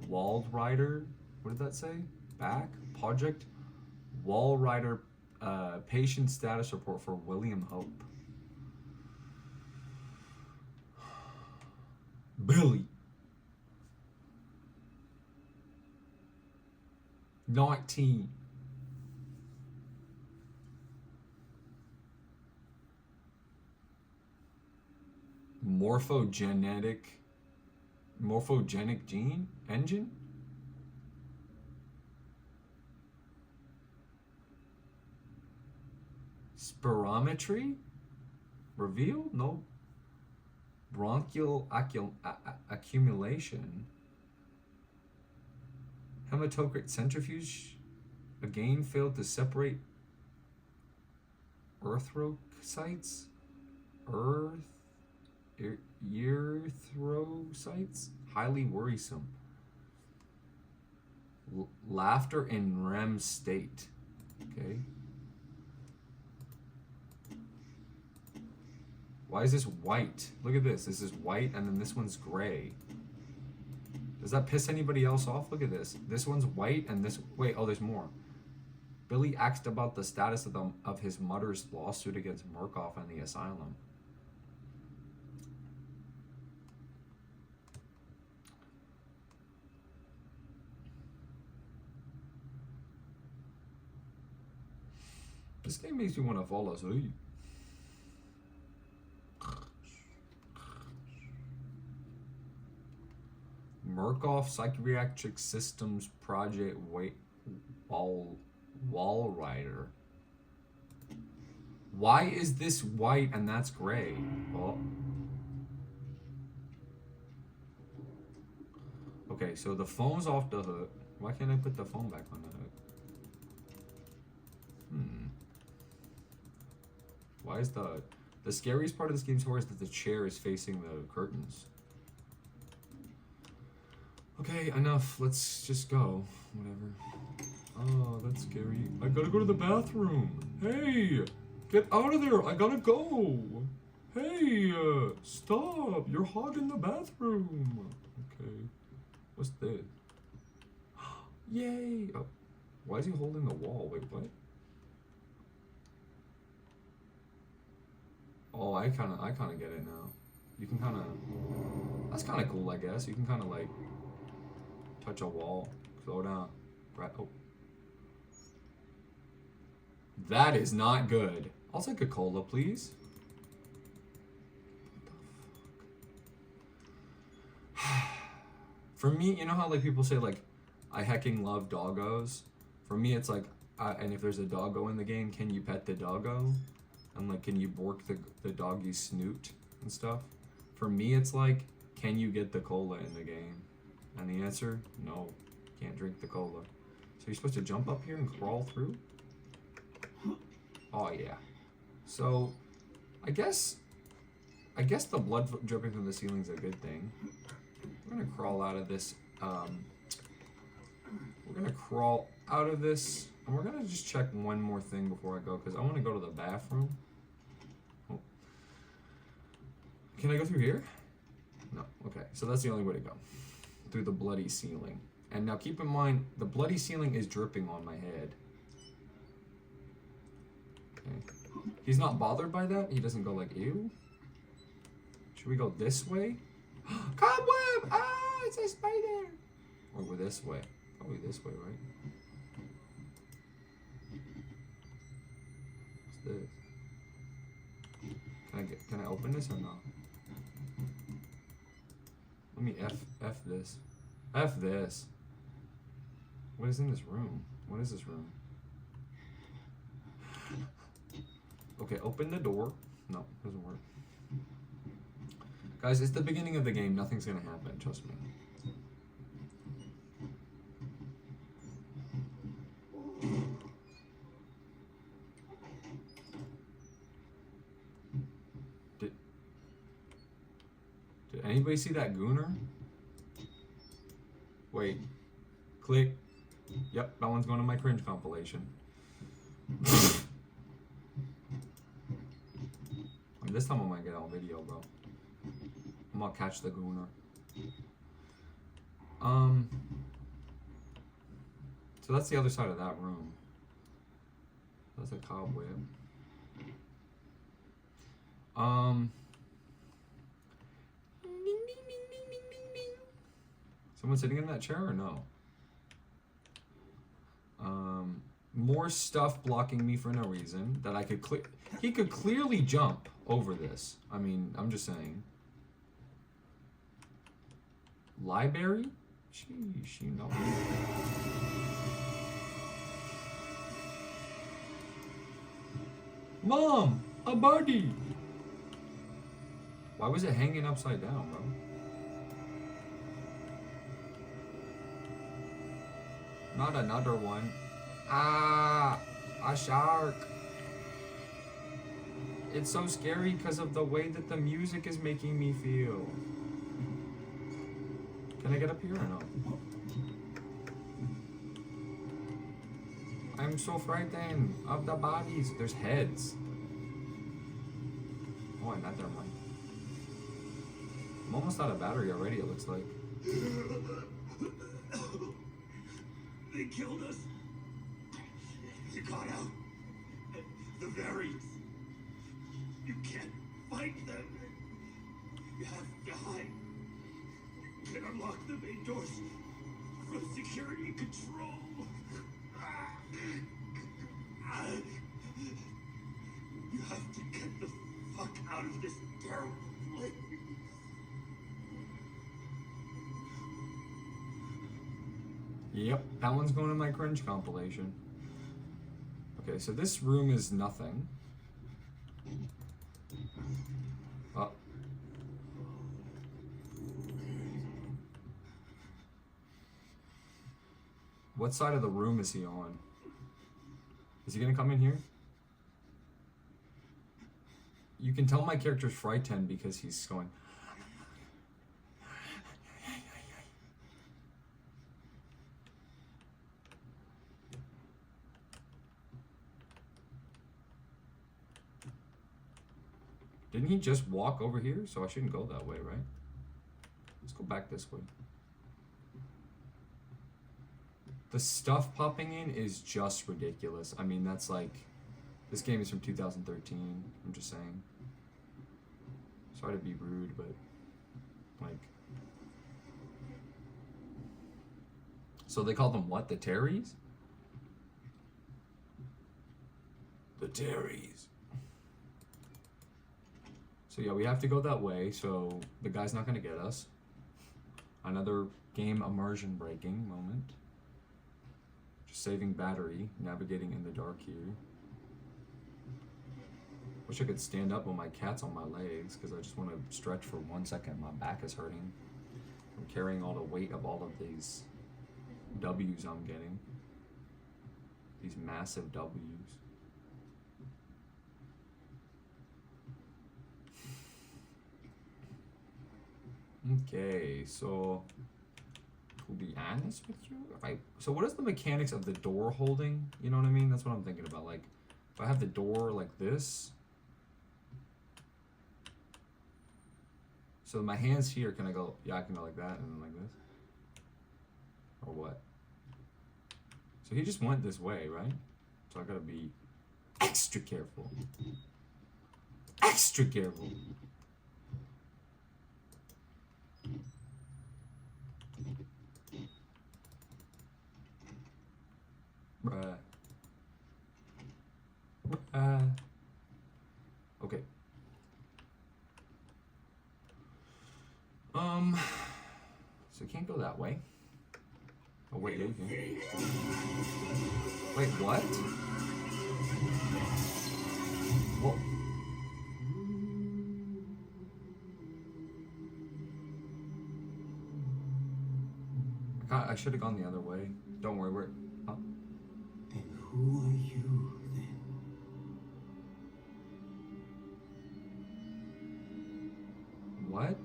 Wall Rider? What did that say? Back? Project Wall Rider patient status report for William Hope. Billy. 19. Morphogenic gene engine. Spirometry reveal? No. Bronchial accumulation. Hematocrit centrifuge again failed to separate erythrocytes. Erythrocytes? Highly worrisome. Laughter in REM state. Okay. Why is this white? Look at this. This is white and then this one's gray. Does that piss anybody else off? Look at this. This one's white and this... Wait, oh, there's more. Billy asked about the status of his mother's lawsuit against Murkoff and the asylum. This game makes me want to fall asleep. Murkoff Psychiatric Systems Project Wall Rider. Why is this white and that's gray? Oh. Okay, so the phone's off the hook. Why can't I put the phone back on the hook? Why is the scariest part of this game so far is that the chair is facing the curtains. Okay, enough. Let's just go. Whatever. Oh, that's scary. I gotta go to the bathroom. Hey, get out of there. I gotta go. Hey, stop. You're hogging the bathroom. Okay. What's this? Yay. Oh, why is he holding the wall? Wait, what? Oh, I kind of get it now. You can kind of... That's kind of cool, I guess. You can kind of, like... touch a wall. Slow down. Right. Oh. That is not good. I'll take a cola, please. What the fuck? For me, you know how like people say like, I hecking love doggos? For me, it's like, and if there's a doggo in the game, can you pet the doggo? And like, can you bork the doggy's snoot and stuff? For me, it's like, can you get the cola in the game? And the answer, no, can't drink the cola. So you're supposed to jump up here and crawl through? Oh yeah. So I guess the blood dripping from the ceiling is a good thing. We're gonna crawl out of this. We're gonna crawl out of this, and we're gonna just check one more thing before I go, because I want to go to the bathroom. Oh. Can I go through here? No. Okay. So that's the only way to go, through the bloody ceiling. And now keep in mind, the bloody ceiling is dripping on my head. Okay. He's not bothered by that. He doesn't go like, ew. Should we go this way? Cobweb! Ah, it's a spider! Or go this way. Probably this way, right? What's this? Can I open this or not? Let me F this. F this. What is in this room? What is this room? Okay, open the door. No, doesn't work. Guys, it's the beginning of the game. Nothing's gonna happen, trust me. Did anybody see that gooner? Wait. Click. Yep, that one's going to my cringe compilation. This time I'm gonna get on video, bro. I'm gonna catch the gooner. So that's the other side of that room. That's a cobweb. Someone sitting in that chair or no? More stuff blocking me for no reason that I could he could clearly jump over this. I mean, I'm just saying. Library? Sheesh, you know. Mom, a buddy. Why was it hanging upside down, bro? Not another one. Ah, a shark. It's so scary because of the way that the music is making me feel. Can I get up here or no? I'm so frightened of the bodies. There's heads. Oh, and that, never mind. I'm almost out of battery already, it looks like. They killed us. You got out. The Varys. You can't fight them. You have to hide. You can unlock the main doors from security control. You have to get the fuck out of this terrible place. Yep, that one's going in my cringe compilation. Okay, so this room is nothing. Oh. What side of the room is he on? Is he gonna come in here? You can tell my character's frightened because he's going. Didn't he just walk over here? So I shouldn't go that way, right? Let's go back this way. The stuff popping in is just ridiculous. I mean, that's like, this game is from 2013. I'm just saying. Sorry to be rude, but like, so they call them what? The Terrys? The Terrys. So yeah, we have to go that way, so the guy's not gonna get us. Another game immersion breaking moment. Just saving battery, navigating in the dark here. Wish I could stand up when my cat's on my legs, because I just want to stretch for 1 second. My back is hurting. I'm carrying all the weight of all of these W's I'm getting. These massive W's. Okay, so to be honest with you, so what is the mechanics of the door holding? You know what I mean? That's what I'm thinking about. Like, if I have the door like this, so my hands here, can I go? Yeah, I can go like that and then like this, or what? So he just went this way, right? So I gotta be extra careful. Extra careful. Bruh. Okay. So you can't go that way. Oh wait, yeah, you can. Wait, what? Whoa. I should have gone the other way. Don't worry, we're up. And who are you then? What?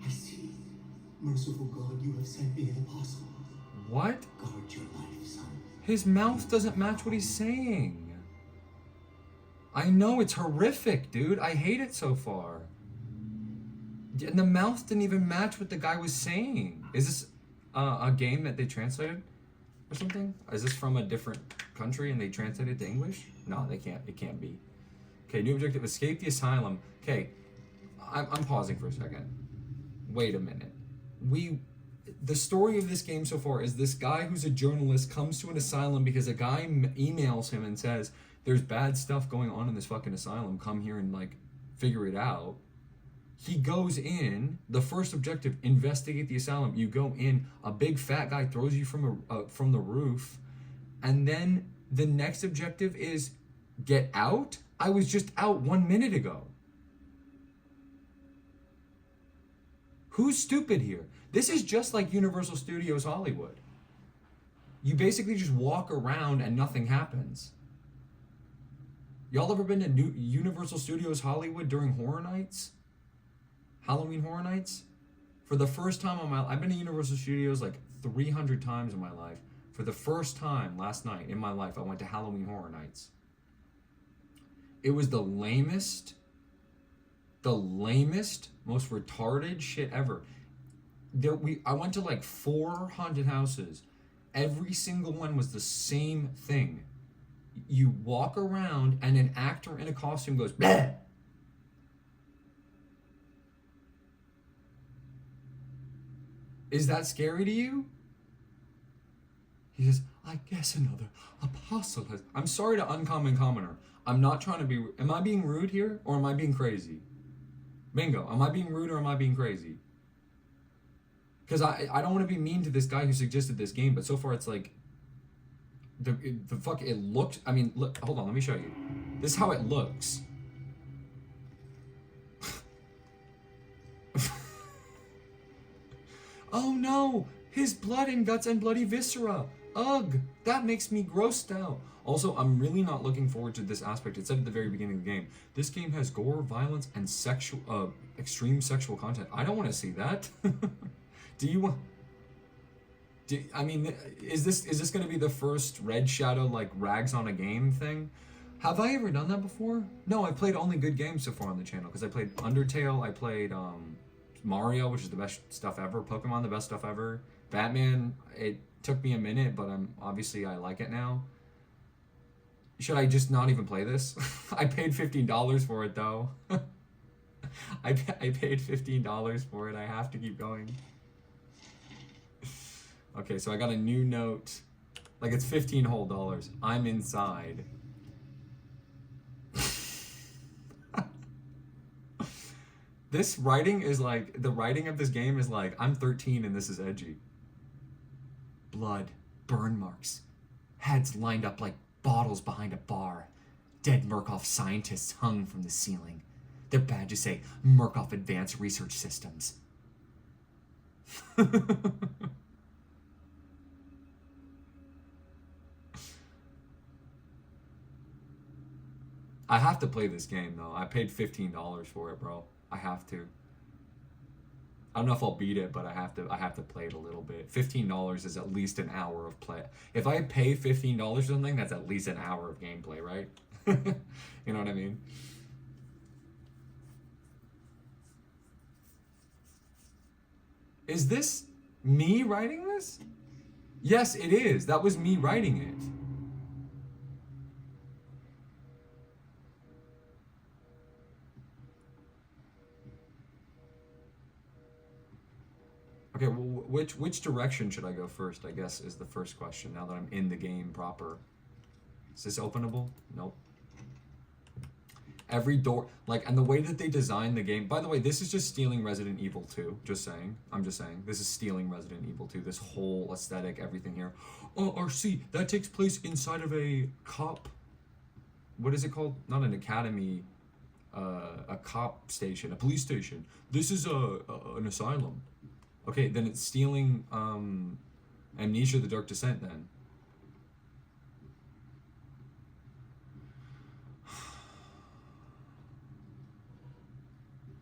I see. Merciful God, you have sent me an apostle. What? Guard your life, son. His mouth doesn't match what he's saying. I know, it's horrific, dude. I hate it so far. And the mouth didn't even match what the guy was saying. Is this a game that they translated or something? Is this from a different country and they translated to English? No, they can't. It can't be. Okay, new objective, escape the asylum. Okay, I'm pausing for a second. Wait a minute. The story of this game so far is this guy who's a journalist comes to an asylum because a guy emails him and says, there's bad stuff going on in this fucking asylum. Come here and, like, figure it out. He goes in, the first objective, investigate the asylum. You go in, a big fat guy throws you from the roof, and then the next objective is get out? I was just out 1 minute ago. Who's stupid here? This is just like Universal Studios Hollywood. You basically just walk around and nothing happens. Y'all ever been to Universal Studios Hollywood during Horror Nights? Halloween Horror Nights? For the first time I've been to Universal Studios like 300 times in my life. For the first time last night in my life, I went to Halloween Horror Nights. It was the lamest, most retarded shit ever. I went to like 4 haunted houses. Every single one was the same thing. You walk around and an actor in a costume goes, bleh! Is that scary to you? He says, I guess another apostle has... I'm sorry to Uncommon Commoner. I'm not trying to be... Am I being rude here or am I being crazy? Bingo. Am I being rude or am I being crazy? Because I don't want to be mean to this guy who suggested this game, but so far it's like... It looks... I mean, look, hold on, let me show you. This is how it looks. Oh no! His blood and guts and bloody viscera! Ugh! That makes me grossed out. Also, I'm really not looking forward to this aspect. It said at the very beginning of the game, this game has gore, violence, and extreme sexual content. I don't want to see that. Do you want... I mean, is this going to be the first Red Shadow, like, rags on a game thing? Have I ever done that before? No, I played only good games so far on the channel, because I played Undertale, I played, Mario, which is the best stuff ever. Pokemon, the best stuff ever. Batman, it took me a minute, but I like it now. Should I just not even play this? I paid $15 for it, though. I paid $15 for it. I have to keep going. Okay, so I got a new note. Like, it's $15 whole. I'm inside. This writing is like, the writing of this game is like, I'm 13 and this is edgy. Blood, burn marks, heads lined up like bottles behind a bar. Dead Murkoff scientists hung from the ceiling. Their badges say, Murkoff Advanced Research Systems. I have to play this game though. I paid $15 for it, bro. I have to. I don't know if I'll beat it, but I have to play it a little bit. $15 is at least an hour of play. If I pay $15 for something, that's at least an hour of gameplay, right? You know what I mean? Is this me writing this? Yes, it is. That was me writing it. Okay, well, which direction should I go first, I guess, is the first question, now that I'm in the game proper. Is this openable? Nope. Every door, like, and the way that they design the game, by the way, this is just stealing Resident Evil 2, just saying. I'm just saying. This is stealing Resident Evil 2, this whole aesthetic, everything here. Oh, RC, that takes place inside of a cop, what is it called? Not an academy, a cop station, a police station. This is an asylum. Okay, then it's stealing Amnesia: The Dark Descent then.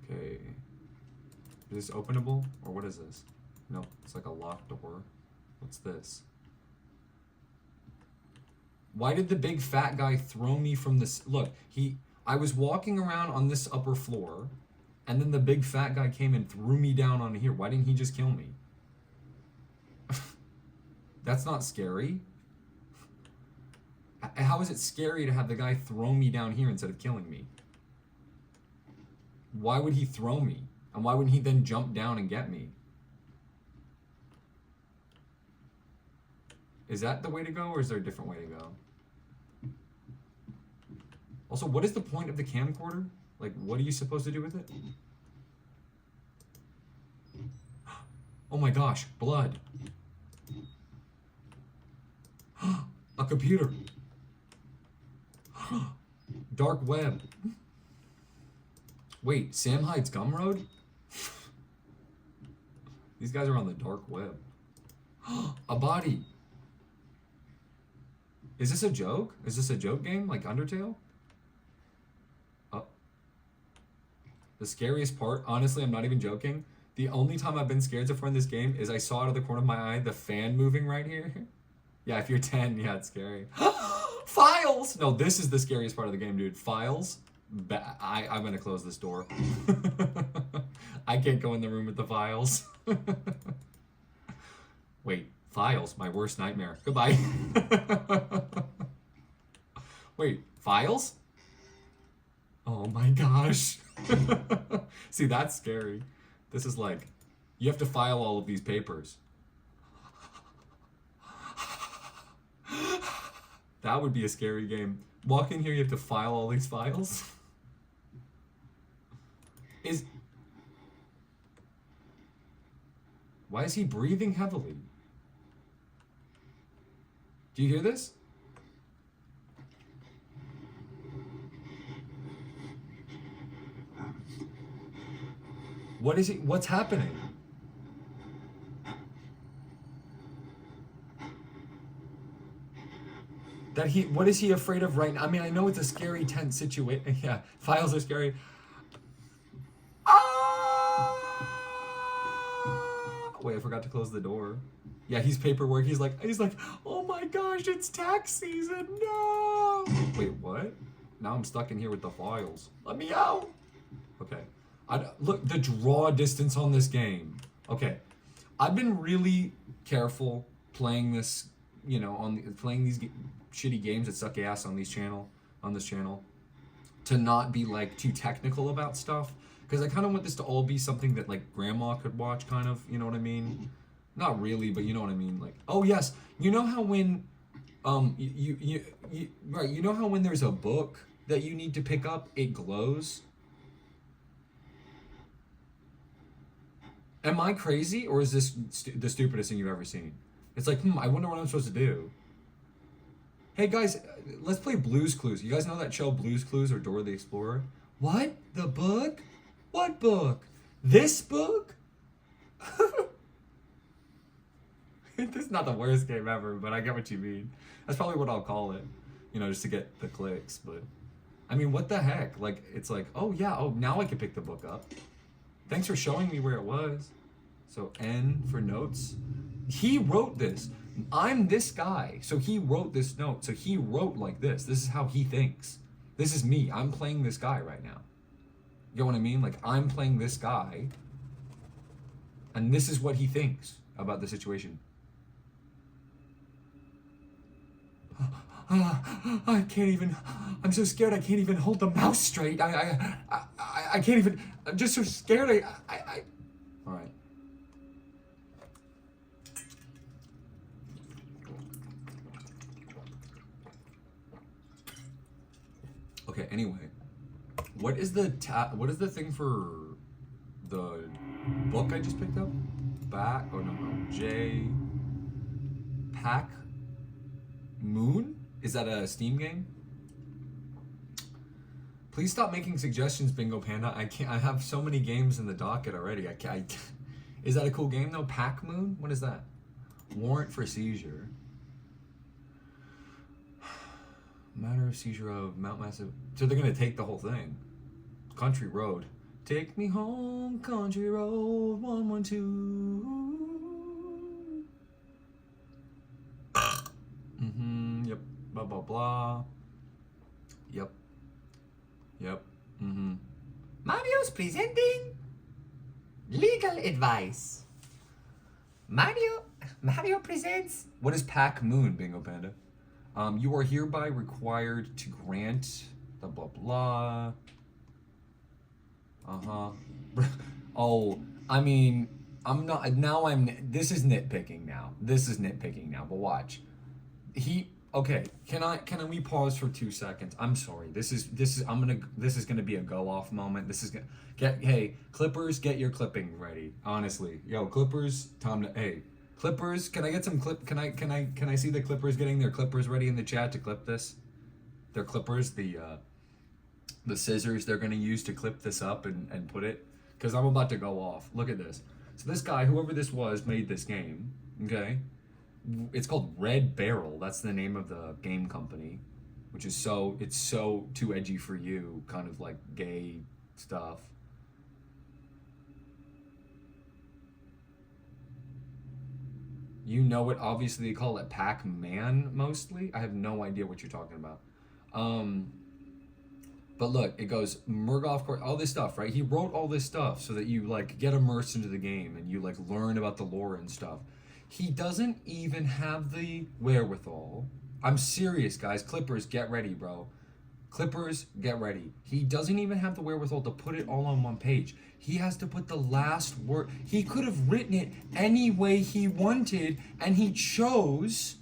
Okay. Is this openable? Or what is this? No, it's like a locked door. What's this? Why did the big fat guy throw me from this? Look, I was walking around on this upper floor, and then the big fat guy came and threw me down on here. Why didn't he just kill me? That's not scary. How is it scary to have the guy throw me down here instead of killing me? Why would he throw me? And why wouldn't he then jump down and get me? Is that the way to go, or is there a different way to go? Also, what is the point of the camcorder? Like, what are you supposed to do with it? Oh my gosh, blood. A computer. Dark web. Wait, Sam hides Gumroad? These guys are on the dark web. A body. Is this a joke? Is this a joke game like Undertale? Oh. The scariest part, honestly, I'm not even joking. The only time I've been scared so far in this game is I saw out of the corner of my eye the fan moving right here. Yeah, if you're 10, yeah, it's scary. Files! No, this is the scariest part of the game, dude. Files. I'm gonna close this door. I can't go in the room with the files. Wait, files, my worst nightmare. Goodbye. Wait, files? Oh my gosh. See, that's scary. This is like, you have to file all of these papers. That would be a scary game. Walk in here, you have to file all these files. Why is he breathing heavily? Do you hear this? What is he? What's happening? What is he afraid of right now? I mean, I know it's a scary, tense situation. Yeah, files are scary. Wait, I forgot to close the door. Yeah, he's paperwork. He's like, oh my gosh, it's tax season. No. Wait, what? Now I'm stuck in here with the files. Let me out. Okay. Look, the draw distance on this game. Okay. I've been really careful playing this, you know, playing these shitty games that suck ass on this channel, to not be like too technical about stuff. Because I kind of want this to all be something that like grandma could watch, kind of, you know what I mean? Not really, but you know what I mean. Like, oh yes, you know how when, right, you know how when there's a book that you need to pick up, it glows? Am I crazy, or is this the stupidest thing you've ever seen? It's like, I wonder what I'm supposed to do. Hey guys, let's play Blue's Clues. You guys know that show Blue's Clues or Dora the Explorer? What? The book? What book? This book? This is not the worst game ever, but I get what you mean. That's probably what I'll call it. You know, just to get the clicks, but I mean, what the heck? Like, it's like, oh yeah, oh, now I can pick the book up. Thanks for showing me where it was. So N for notes. He wrote this. I'm this guy. So he wrote this note. So he wrote like this. This is how he thinks. This is me. I'm playing this guy right now. You know what I mean? Like, I'm playing this guy. And this is what he thinks about the situation. I can't even, I'm so scared I can't even hold the mouse straight. I can't even, I'm just so scared. All right. Okay, anyway. What is the thing for the book I just picked up? Oh no, J. Pack Moon? Is that a Steam game? Please stop making suggestions, Bingo Panda. I can't. I have so many games in the docket already. I can't. Is that a cool game though? Pack Moon? What is that? Warrant for seizure. Matter of seizure of Mount Massive. So they're gonna take the whole thing. Country Road. Take me home, country road 112. Yep. Blah blah blah. Yep. Mario's presenting legal advice. Mario presents. What is Pack Moon, Bingo Panda? You are hereby required to grant the blah blah. Oh, I mean, I'm not now. This is nitpicking now. But watch. Okay. Can we pause for 2 seconds? I'm sorry. This is gonna be a go off moment. Hey, Clippers, get your clipping ready. Honestly, yo, Clippers, hey, Clippers, can I get some Can I see the Clippers getting their clippers ready in the chat to clip this? Their clippers, the scissors they're gonna use to clip this up and put it, because I'm about to go off. Look at this. So this guy, whoever this was, made this game. Okay. It's called Red Barrel. That's the name of the game company, which is it's so too edgy for you, kind of like gay stuff. You know it, obviously they call it Pac-Man mostly. I have no idea what you're talking about. But look, it goes Murgoff Court, all this stuff, right? He wrote all this stuff so that you like get immersed into the game and you like learn about the lore and stuff. He doesn't even have the wherewithal. I'm serious, guys. Clippers, get ready, bro. Clippers, get ready. He doesn't even have the wherewithal to put it all on one page. He has to put the last word. He could have written it any way he wanted, and he chose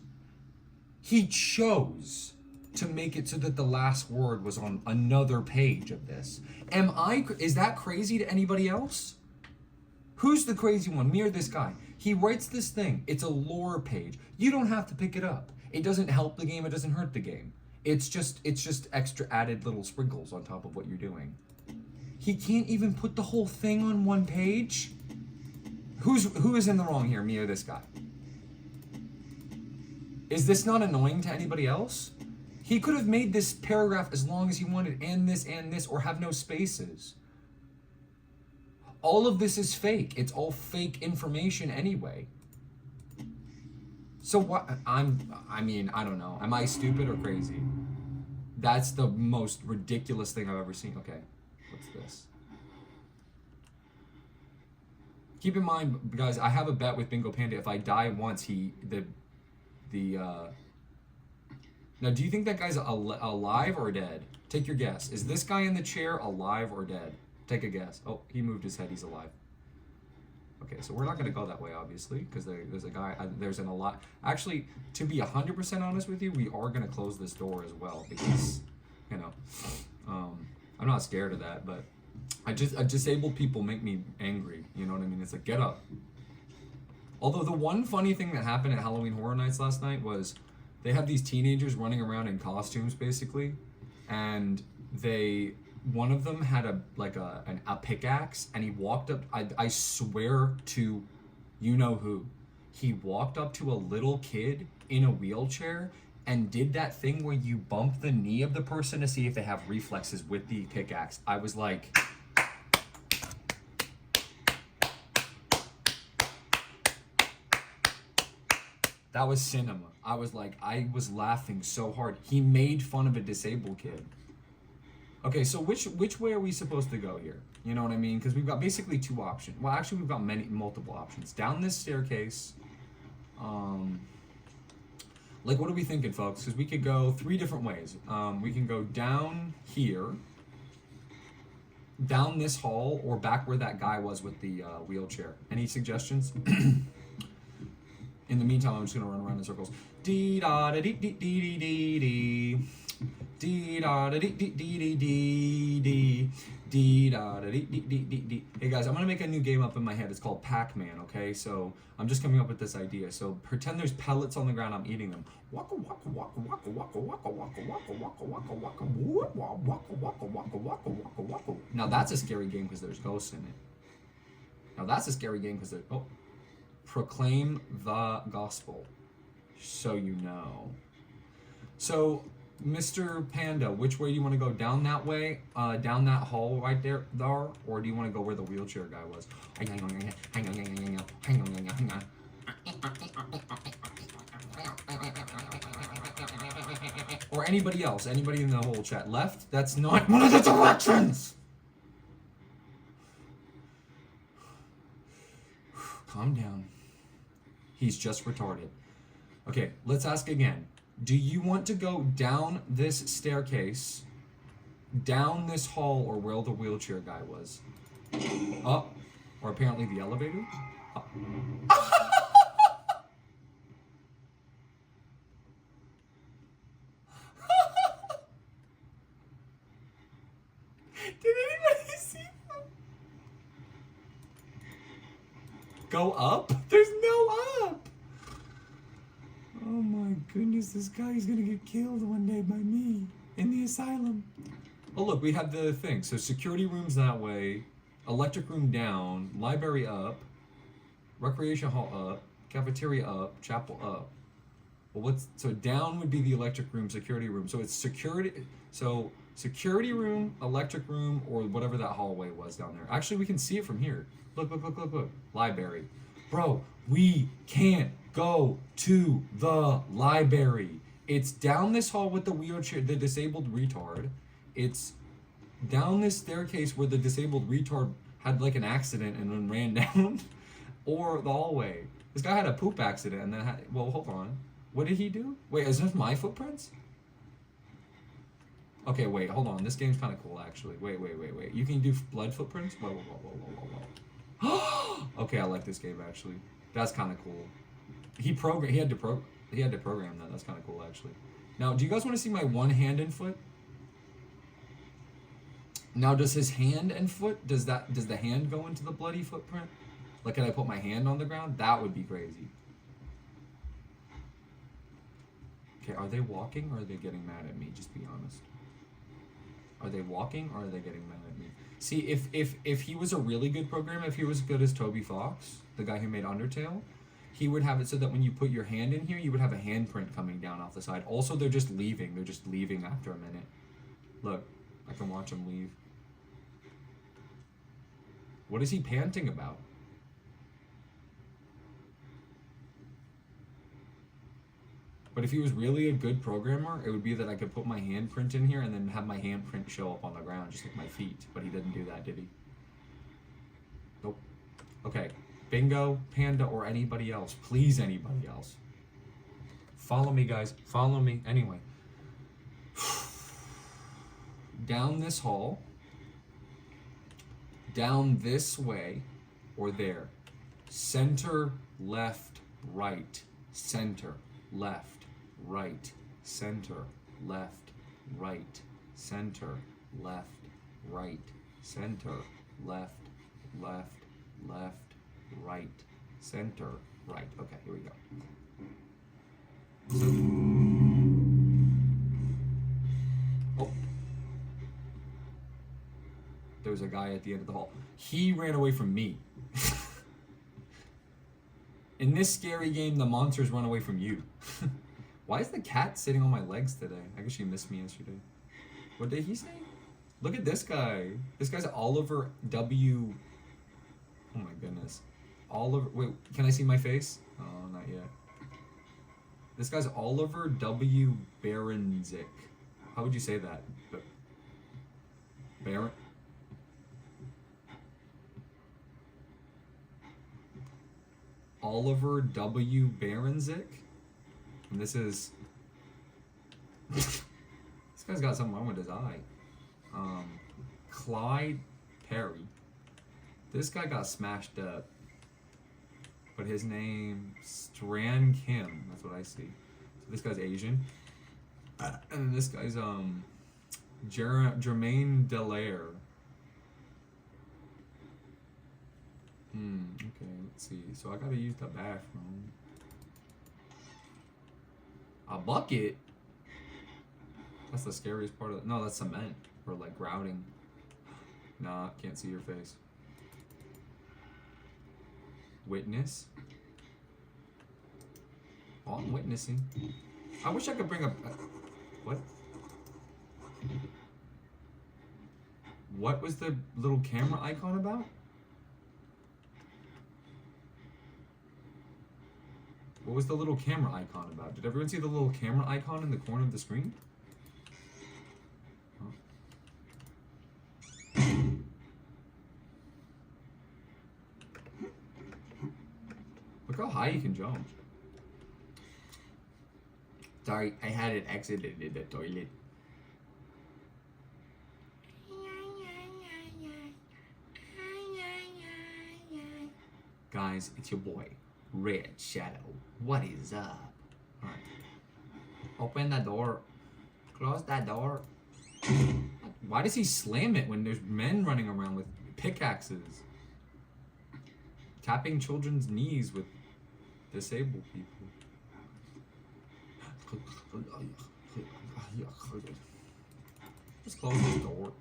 to make it so that the last word was on another page of this. Is that crazy to anybody else? Who's the crazy one, me or this guy? He writes this thing. It's a lore page. You don't have to pick it up. It doesn't help the game. It doesn't hurt the game. It's just extra added little sprinkles on top of what you're doing. He can't even put the whole thing on one page. Who is in the wrong here, me or this guy? Is this not annoying to anybody else? He could have made this paragraph as long as he wanted, and this, or have no spaces. All of this is fake. It's all fake information anyway. So what? I don't know. Am I stupid or crazy? That's the most ridiculous thing I've ever seen. Okay, what's this? Keep in mind, guys, I have a bet with Bingo Panda. If I die once, Now, do you think that guy's alive or dead? Take your guess. Is this guy in the chair alive or dead? Take a guess. Oh, he moved his head. He's alive. Okay, so we're not going to go that way, obviously, because there's a guy, Actually, to be 100% honest with you, we are going to close this door as well, because, you know, I'm not scared of that, but disabled people make me angry, you know what I mean? It's like, get up. Although the one funny thing that happened at Halloween Horror Nights last night was they had these teenagers running around in costumes, basically, and one of them had a pickaxe, and he walked up, I swear to you know who, he walked up to a little kid in a wheelchair and did that thing where you bump the knee of the person to see if they have reflexes with the pickaxe, I was like, that was cinema. I was like, I was laughing so hard. He made fun of a disabled kid. Okay, so which way are we supposed to go here? You know what I mean? Because we've got basically two options. Well, actually, we've got multiple options. Down this staircase. Like, what are we thinking, folks? Because we could go 3 different ways. We can go down here, down this hall, or back where that guy was with the wheelchair. Any suggestions? In the meantime, I'm just gonna run around in circles. Dee da da dee dee dee dee dee. Dee da da dee dee dee dee dee. Dee da da dee dee dee dee dee. Hey guys, I'm gonna make a new game up in my head. It's called Pac-Man. Okay, so I'm just coming up with this idea. So pretend there's pellets on the ground. I'm eating them. Waka waka waka waka waka waka waka waka waka waka waka waka waka waka waka waka waka. Now that's a scary game because there's ghosts in it. Now that's a scary game because there's proclaim the gospel, so you know. So, Mr. Panda, which way do you want to go? Down that way, down that hall right there, or do you want to go where the wheelchair guy was? Or anybody else, anybody in the whole chat. Left? That's not one of the directions! Calm down. He's just retarded. Okay, let's ask again. Do you want to go down this staircase, down this hall, or where the wheelchair guy was? Up, or apparently the elevator? Up. Did anybody see him? Go up? There's no up! Oh my goodness, this guy is gonna get killed one day by me in the asylum. Oh look, we have the thing. So security rooms that way, electric room down, library up, recreation hall up, cafeteria up, chapel up. Well, so down would be the electric room, security room. So it's security room, electric room, or whatever that hallway was down there. Actually, we can see it from here. Look, look, look, look, look. Library. Bro, we can't go to the library. It's down this hall with the wheelchair, the disabled retard. It's down this staircase where the disabled retard had like an accident and then ran down. Or the hallway. This guy had a poop accident and then well, hold on. What did he do? Wait, is this my footprints? Okay, wait, hold on. This game's kind of cool, actually. Wait. You can do blood footprints? Whoa. Okay, I like this game, actually. That's kind of cool. He had to program that. That's kind of cool, actually. Now, do you guys want to see my one hand and foot? Now, does his hand and foot, does the hand go into the bloody footprint? Like, can I put my hand on the ground? That would be crazy. Okay, are they walking or are they getting mad at me? Just be honest. Are they walking or are they getting mad at me? See, if he was a really good programmer, if he was as good as Toby Fox, the guy who made Undertale, he would have it so that when you put your hand in here, you would have a handprint coming down off the side. Also, they're just leaving. They're just leaving after a minute. Look, I can watch them leave. What is he panting about? But if he was really a good programmer, it would be that I could put my handprint in here and then have my handprint show up on the ground, just like my feet. But he didn't do that, did he? Nope. Okay. Bingo, Panda, or anybody else. Please, anybody else. Follow me, guys. Follow me. Anyway. Down this hall. Down this way. Or there. Center, left, right. Center, left. Right, center, left, right, center, left, right, center, left, left, left, right, center, right. Okay, here we go. Oh. There was a guy at the end of the hall. He ran away from me. In this scary game, the monsters run away from you. Why is the cat sitting on my legs today? I guess she missed me yesterday. What did he say? Look at this guy. This guy's Oliver W. Oh my goodness. Oliver. Wait, can I see my face? Oh, not yet. This guy's Oliver W. Baranzik. How would you say that? Baron. Oliver W. Baranzik. And this is. This guy's got something wrong with his eye. Clyde Perry. This guy got smashed up. But his name, Stran Kim. That's what I see. So this guy's Asian. And then this guy's, Jermaine Delaire. Okay, let's see. So I gotta use the bathroom. A bucket? That's the scariest part of it. No, that's cement. Or like grouting. Nah, can't see your face. Witness. Oh, I'm witnessing. I wish I could bring up. What? What was the little camera icon about? What was the little camera icon about? Did everyone see the little camera icon in the corner of the screen? Look how high you can jump. Sorry, I had an accident in the toilet. Guys, it's your boy, Red Shadow. What is up? Alright. Open that door. Close that door. Why does he slam it when there's men running around with pickaxes? Tapping children's knees with disabled people. Just close the door.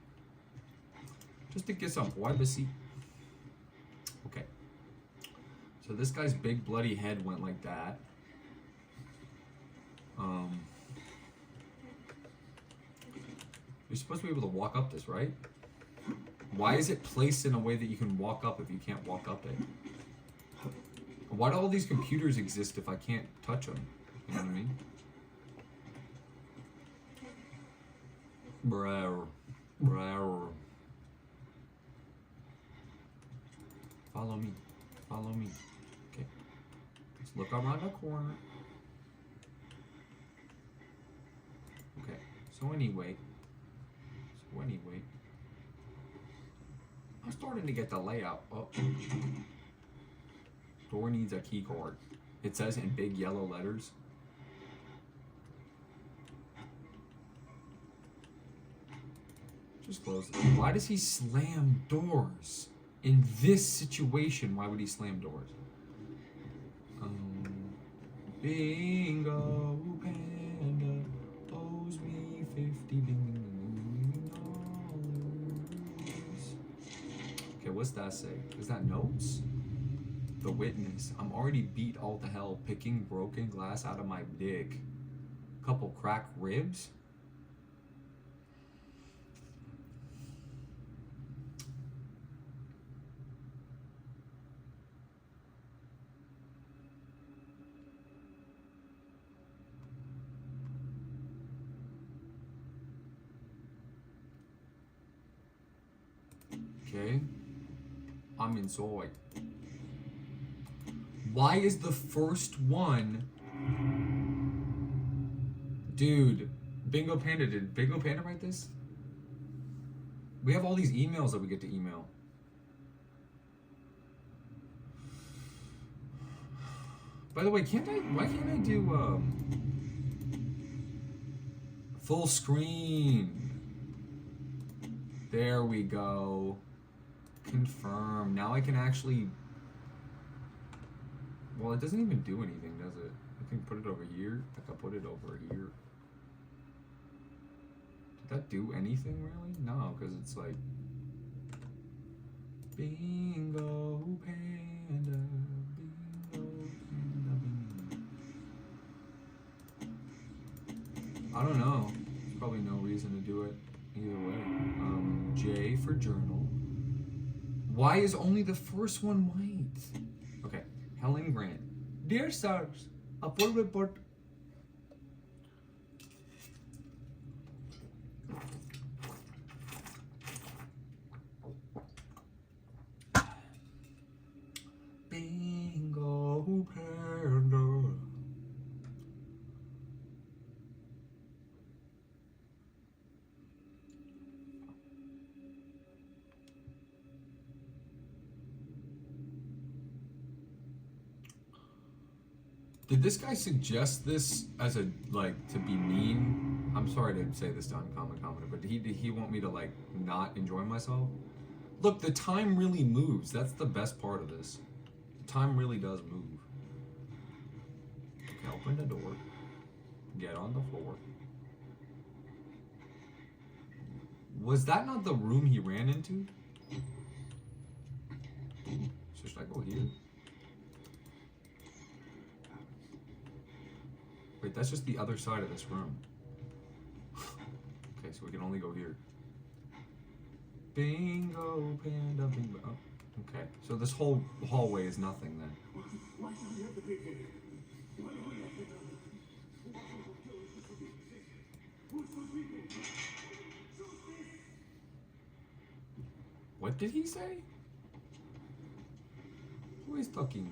Just to get some privacy. Okay. So this guy's big bloody head went like that. You're supposed to be able to walk up this, right? Why is it placed in a way that you can walk up if you can't walk up it? Why do all these computers exist if I can't touch them? You know what I mean? Bro. Follow me. Follow me. Okay. Let's look around the corner. Okay. So anyway. I'm starting to get the layout. Oh. Door needs a key card. It says in big yellow letters. Just close it. Why does he slam doors? In this situation, why would he slam doors? Bingo Panda owes me 50 bingo. Okay, what's that say? Is that notes? The witness. I'm already beat all to hell picking broken glass out of my dick. Couple cracked ribs. Okay. I'm inside. Why is the first one... Dude, Bingo Panda, did Bingo Panda write this? We have all these emails that we get to email. By the way, why can't I do full screen? There we go. Confirm. Now I can actually... Well, it doesn't even do anything, does it? I can put it over here. I can put it over here. Did that do anything, really? No, because it's like... Bingo Panda, Bingo Panda, Bingo. I don't know. There's probably no reason to do it either way. J for journal. Why is only the first one white? Okay, Helen Grant. Dear sirs, a full report. Bingo panda. Did this guy suggest this as a, like, to be mean? I'm sorry to say this to Uncommon Commenter, but did he want me to, like, not enjoy myself? Look, the time really moves. That's the best part of this. The time really does move. Okay, open the door. Get on the floor. Was that not the room he ran into? So should I go here? Wait, that's just the other side of this room. Okay, so we can only go here. Bingo, panda, bingo. Oh, okay, so this whole hallway is nothing then. Why do we have the big head? Why do we have the double? Who's for people? What did he say? Who is talking?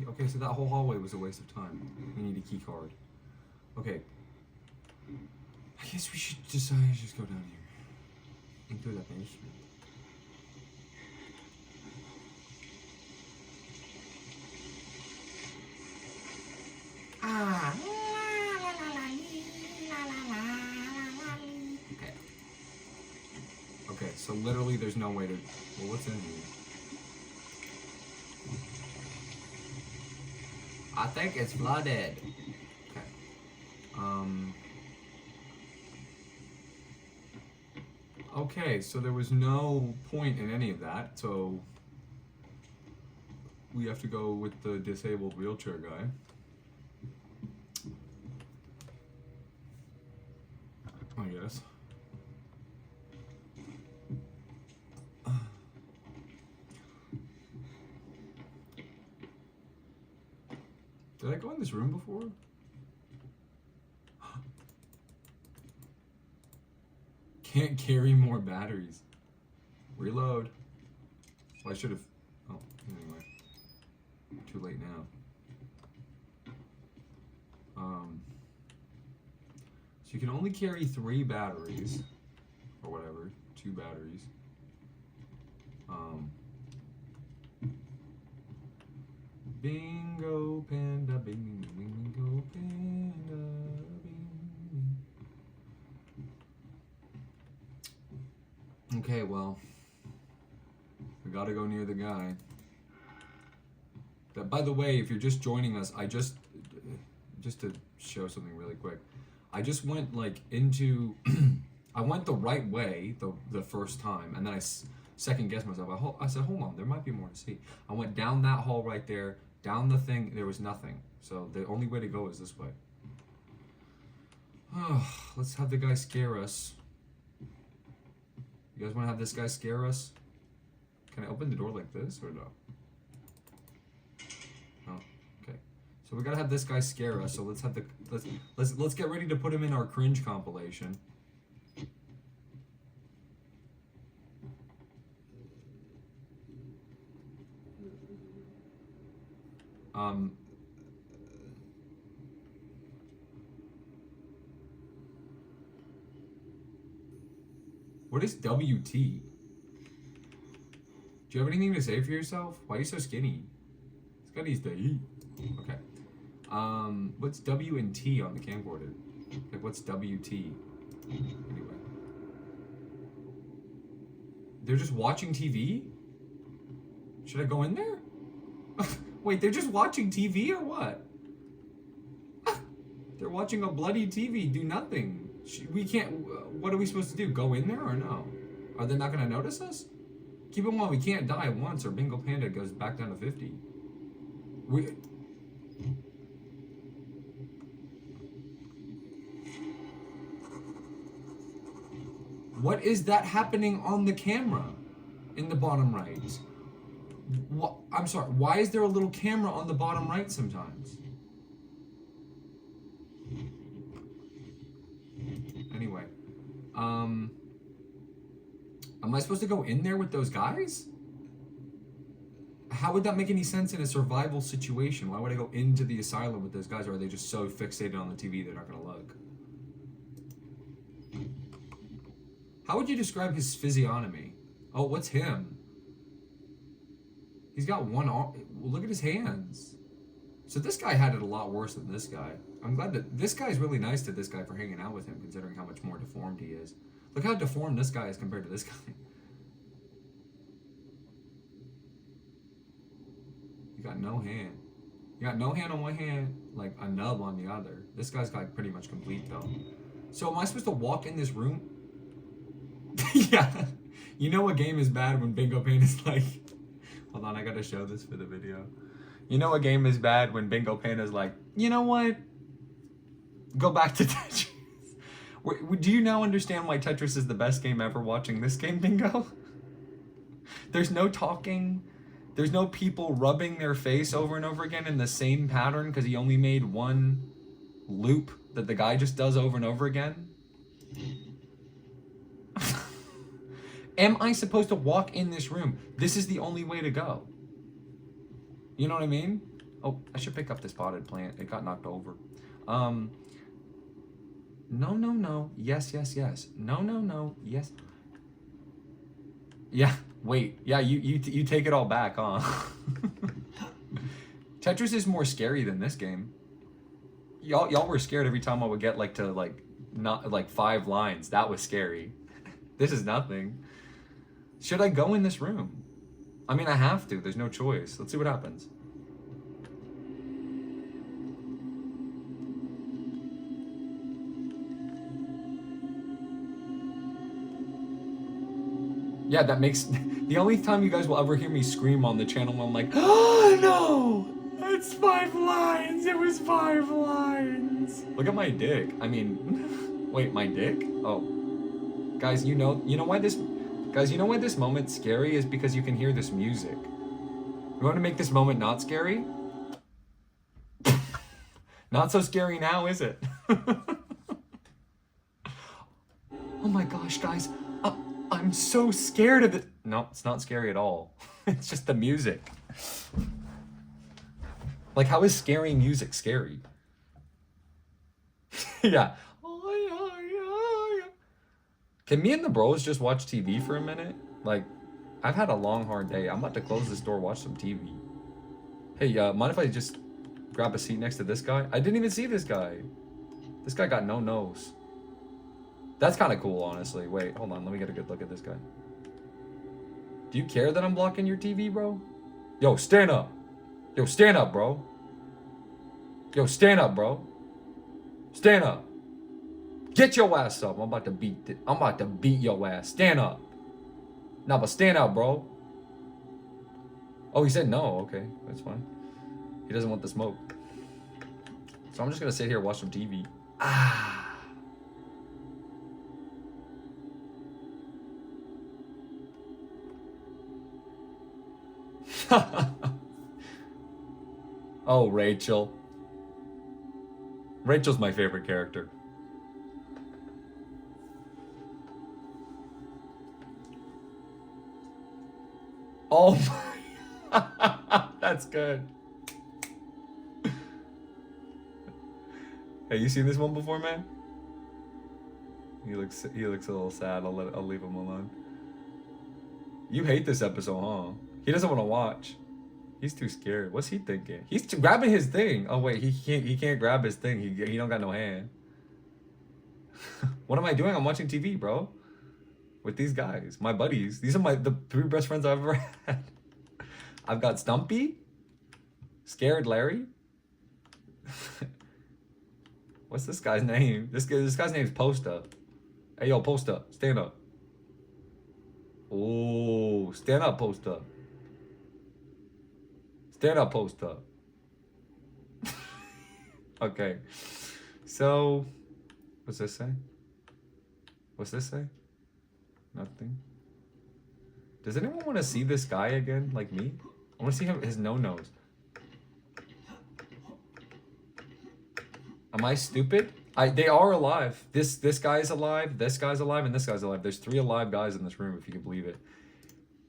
Okay, so that whole hallway was a waste of time. We need a key card. Okay. I guess we should decide to just go down here. Into the basement. Okay. Okay, so literally there's no way to... Well, what's in here? I think it's flooded. Okay. Okay, so there was no point in any of that, so we have to go with the disabled wheelchair guy. I guess. Did I go in this room before? Can't carry more batteries. Reload. Well, I should have... Oh, anyway. Too late now. So you can only carry 3 batteries. Or whatever. 2 batteries. Bingo panda, bingo, bingo panda, bingo. Okay, well, we gotta go near the guy. That, by the way, if you're just joining us, I just to show something really quick, I just went like into, I went the right way the first time, and then I second guessed myself. I said, hold on, there might be more to see. I went down that hall right there. Down the thing, there was nothing. So the only way to go is this way. Oh, let's have the guy scare us. You guys want to have this guy scare us? Can I open the door like this or no? No. Okay. So we gotta have this guy scare us. So let's have the let's get ready to put him in our cringe compilation. What is WT? Do you have anything to say for yourself? Why are you so skinny? This guy needs to eat. Okay. What's W and T on the camcorder? Like, what's WT? Anyway. They're just watching TV? Should I go in there? Wait, they're just watching TV or what? They're watching a bloody TV, do nothing. We can't, what are we supposed to do? Go in there or no? Are they not gonna notice us? Keep in mind, we can't die once or Bingo Panda goes back down to 50. What is that happening on the camera in the bottom right? What? I'm sorry, why is there a little camera on the bottom right sometimes? Anyway, am I supposed to go in there with those guys? How would that make any sense in a survival situation? Why would I go into the asylum with those guys, or are they just so fixated on the TV they're not gonna look? How would you describe his physiognomy? Oh, what's him? He's got one arm. Well, look at his hands. So this guy had it a lot worse than this guy. I'm glad that this guy's really nice to this guy for hanging out with him, considering how much more deformed he is. Look how deformed this guy is compared to this guy. You got no hand. You got no hand on one hand, like a nub on the other. This guy's got pretty much complete though. So am I supposed to walk in this room? Yeah. You know a game is bad when Bingo Pain is like... Hold on, I gotta show this for the video. You know a game is bad when Bingo Pain is like, you know what? Go back to Tetris. Do you now understand why Tetris is the best game ever watching this game, Bingo? There's no talking. There's no people rubbing their face over and over again in the same pattern because he only made one loop that the guy just does over and over again. Am I supposed to walk in this room? This is the only way to go. You know what I mean? Oh, I should pick up this potted plant. It got knocked over. No, no, no. Yes, yes, yes. No, no, no. Yes. Yeah, wait. Yeah, you take it all back, huh? Tetris is more scary than this game. Y'all were scared every time I would get not 5 lines. That was scary. This is nothing. Should I go in this room? I mean, I have to. There's no choice. Let's see what happens. Yeah, that makes... The only time you guys will ever hear me scream on the channel when I'm like, oh no! It's 5 lines! It was 5 lines! Look at my dick. I mean... Wait, my dick? Oh. Guys, you know why this... Guys, you know why this moment's scary is because you can hear this music. You want to make this moment not scary? Not so scary now, is it? Oh my gosh, guys. I'm so scared of it. No, it's not scary at all. It's just the music. Like, how is scary music scary? Yeah. Can me and the bros just watch TV for a minute? Like, I've had a long, hard day. I'm about to close this door, watch some TV. Hey, mind if I just grab a seat next to this guy? I didn't even see this guy. This guy got no nose. That's kind of cool, honestly. Wait, hold on. Let me get a good look at this guy. Do you care that I'm blocking your TV, bro? Yo, stand up. Yo, stand up, bro. Yo, stand up, bro. Stand up. Get your ass up. I'm about to beat your ass. Stand up. Nah, but stand up, bro. Oh, he said no. Okay, that's fine. He doesn't want the smoke. So I'm just gonna sit here and watch some TV. Ah. Oh, Rachel. Rachel's my favorite character. Oh my. That's good. Hey, you seen this one before, man? He looks a little sad. I'll leave him alone. You hate this episode, huh? He doesn't want to watch. He's too scared. What's he thinking? He's grabbing his thing. Oh wait, he can't grab his thing. He don't got no hand. What am I doing? I'm watching TV, bro. With these guys, my buddies. These are the 3 best friends I've ever had. I've got Stumpy, Scared Larry. What's this guy's name? This guy's name's Posta. Hey yo, Posta, stand up. Oh, stand up, Posta. Stand up, Posta. Okay. So, what's this say? What's this say? Nothing. Does anyone want to see this guy again, like me? I want to see his no-nos. Am I stupid? They are alive. This guy's alive, this guy's alive, and this guy's alive. There's 3 alive guys in this room, if you can believe it.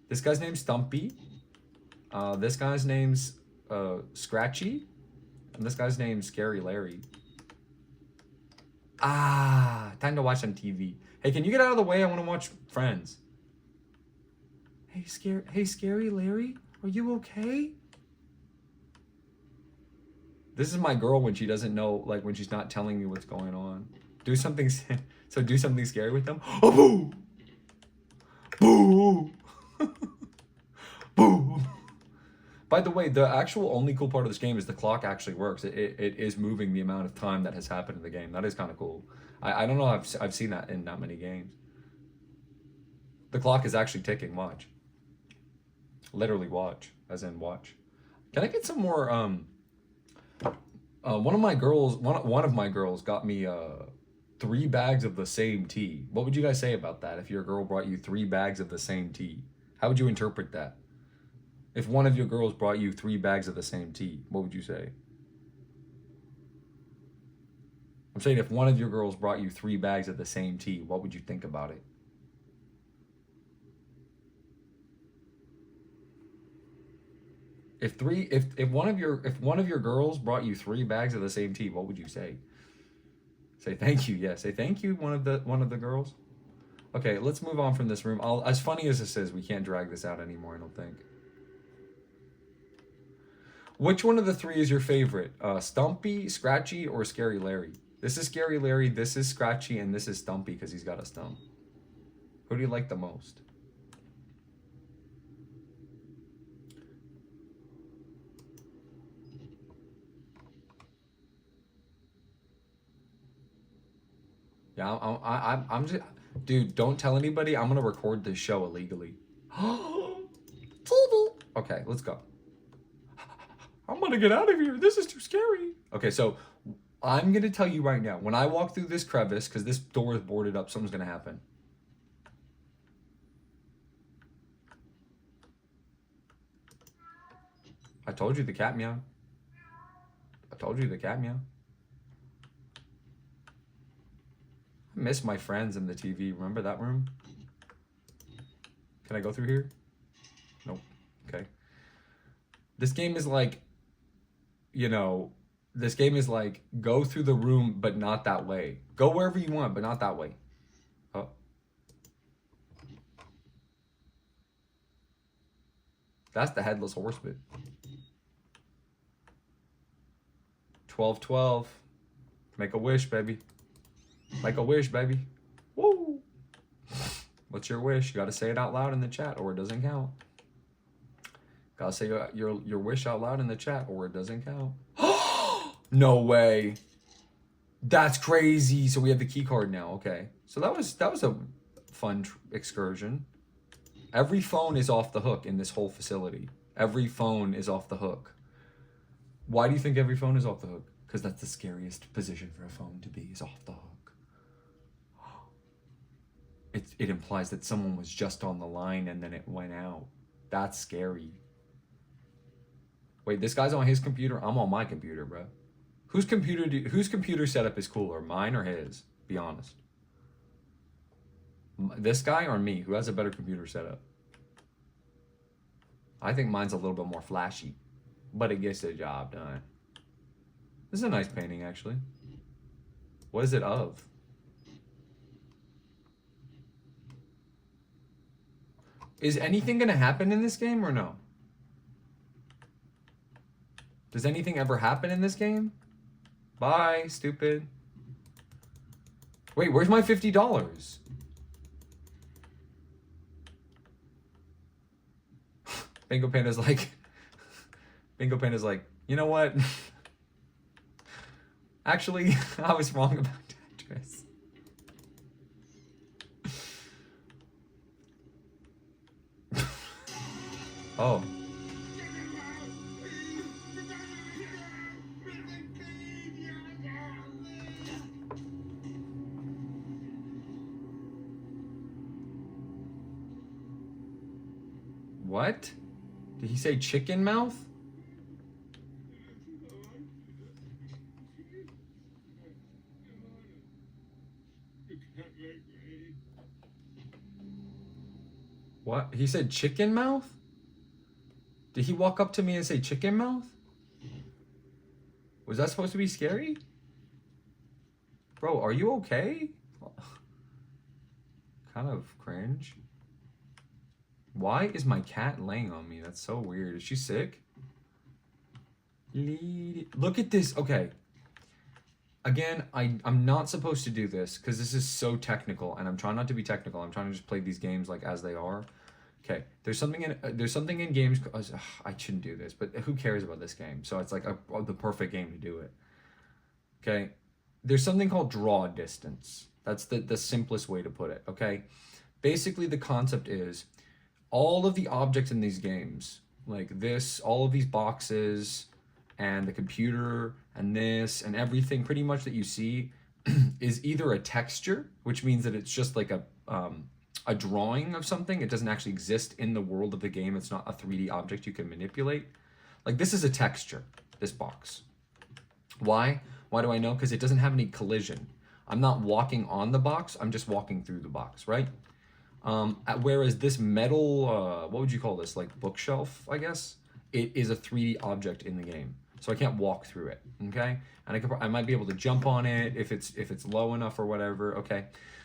This guy's name's Stumpy. This guy's name's Scratchy. And this guy's name's Scary Larry. Ah, time to watch some TV. Hey, can you get out of the way? I want to watch Friends. Hey, Scary Larry, are you okay? This is my girl when she doesn't know, like when she's not telling me what's going on. Do something, so do something scary with them. Oh, boo! Boo! Boo! By the way, the actual only cool part of this game is the clock actually works. It is moving the amount of time that has happened in the game. That is kind of cool. I don't know if I've seen that in that many games. The clock is actually ticking, watch. Literally watch, as in watch. Can I get some more, one of my girls got me 3 bags of the same tea. What would you guys say about that if your girl brought you 3 bags of the same tea? How would you interpret that? If one of your girls brought you 3 bags of the same tea, what would you say? I'm saying if one of your girls brought you 3 bags of the same tea, what would you think about it? If one of your girls brought you 3 bags of the same tea, what would you say? Say thank you. Yeah, say thank you, one of the girls. Okay, let's move on from this room. As funny as this is, we can't drag this out anymore, I don't think. Which one of the 3 is your favorite? Stumpy, Scratchy, or Scary Larry? This is Scary Larry, this is Scratchy, and this is Stumpy because he's got a stump. Who do you like the most? Yeah, I'm just... Dude, don't tell anybody. I'm going to record this show illegally. TV. Okay, let's go. I'm going to get out of here. This is too scary. Okay, so I'm going to tell you right now. When I walk through this crevice, because this door is boarded up, something's going to happen. I told you the cat meow. I told you the cat meow. I miss my friends in the TV. Remember that room? Can I go through here? Nope. Okay. This game is like, you know, this game is like, go through the room, but not that way. Go wherever you want, but not that way. Oh. That's the Headless Horseman. 12-12. Make a wish, baby. Make a wish, baby. Woo! What's your wish? You gotta say it out loud in the chat or it doesn't count. Gotta say your wish out loud in the chat or it doesn't count. No way. That's crazy. So we have the key card now. Okay. So that was a fun excursion. Every phone is off the hook in this whole facility. Every phone is off the hook. Why do you think every phone is off the hook? Because that's the scariest position for a phone to be, is off the hook. It implies that someone was just on the line and then it went out. That's scary. Wait, this guy's on his computer? I'm on my computer, bro. Whose computer setup is cooler, mine or his? Be honest. This guy or me? Who has a better computer setup? I think mine's a little bit more flashy, but it gets the job done. This is a nice painting, actually. What is it of? Is anything gonna happen in this game or no? Does anything ever happen in this game? Bye, stupid. Wait, where's my $50? Bingo Panda's like, you know what? Actually, I was wrong about Tetris. Oh. What? Did he say chicken mouth? What? He said chicken mouth? Did he walk up to me and say chicken mouth? Was that supposed to be scary? Bro, are you okay? Kind of cringe. Why is my cat laying on me? That's so weird. Is she sick? Look at this. Okay. Again, I'm not supposed to do this because this is so technical, and I'm trying not to be technical. I'm trying to just play these games like as they are. Okay, there's something in games. I shouldn't do this, but who cares about this game? So it's like the perfect game to do it. Okay, there's something called draw distance. That's the simplest way to put it. Okay, basically the concept is all of the objects in these games, like this, all of these boxes, and the computer, and this, and everything pretty much that you see is either a texture, which means that it's just like a drawing of something. It doesn't actually exist in the world of the game. It's not a 3D object you can manipulate. Like this is a texture, this box. Why? Why do I know? Because it doesn't have any collision. I'm not walking on the box, I'm just walking through the box, right? Whereas this metal, what would you call this? Like bookshelf, I guess? It is a 3D object in the game. So I can't walk through it, okay? And I might be able to jump on it if it's low enough or whatever, okay?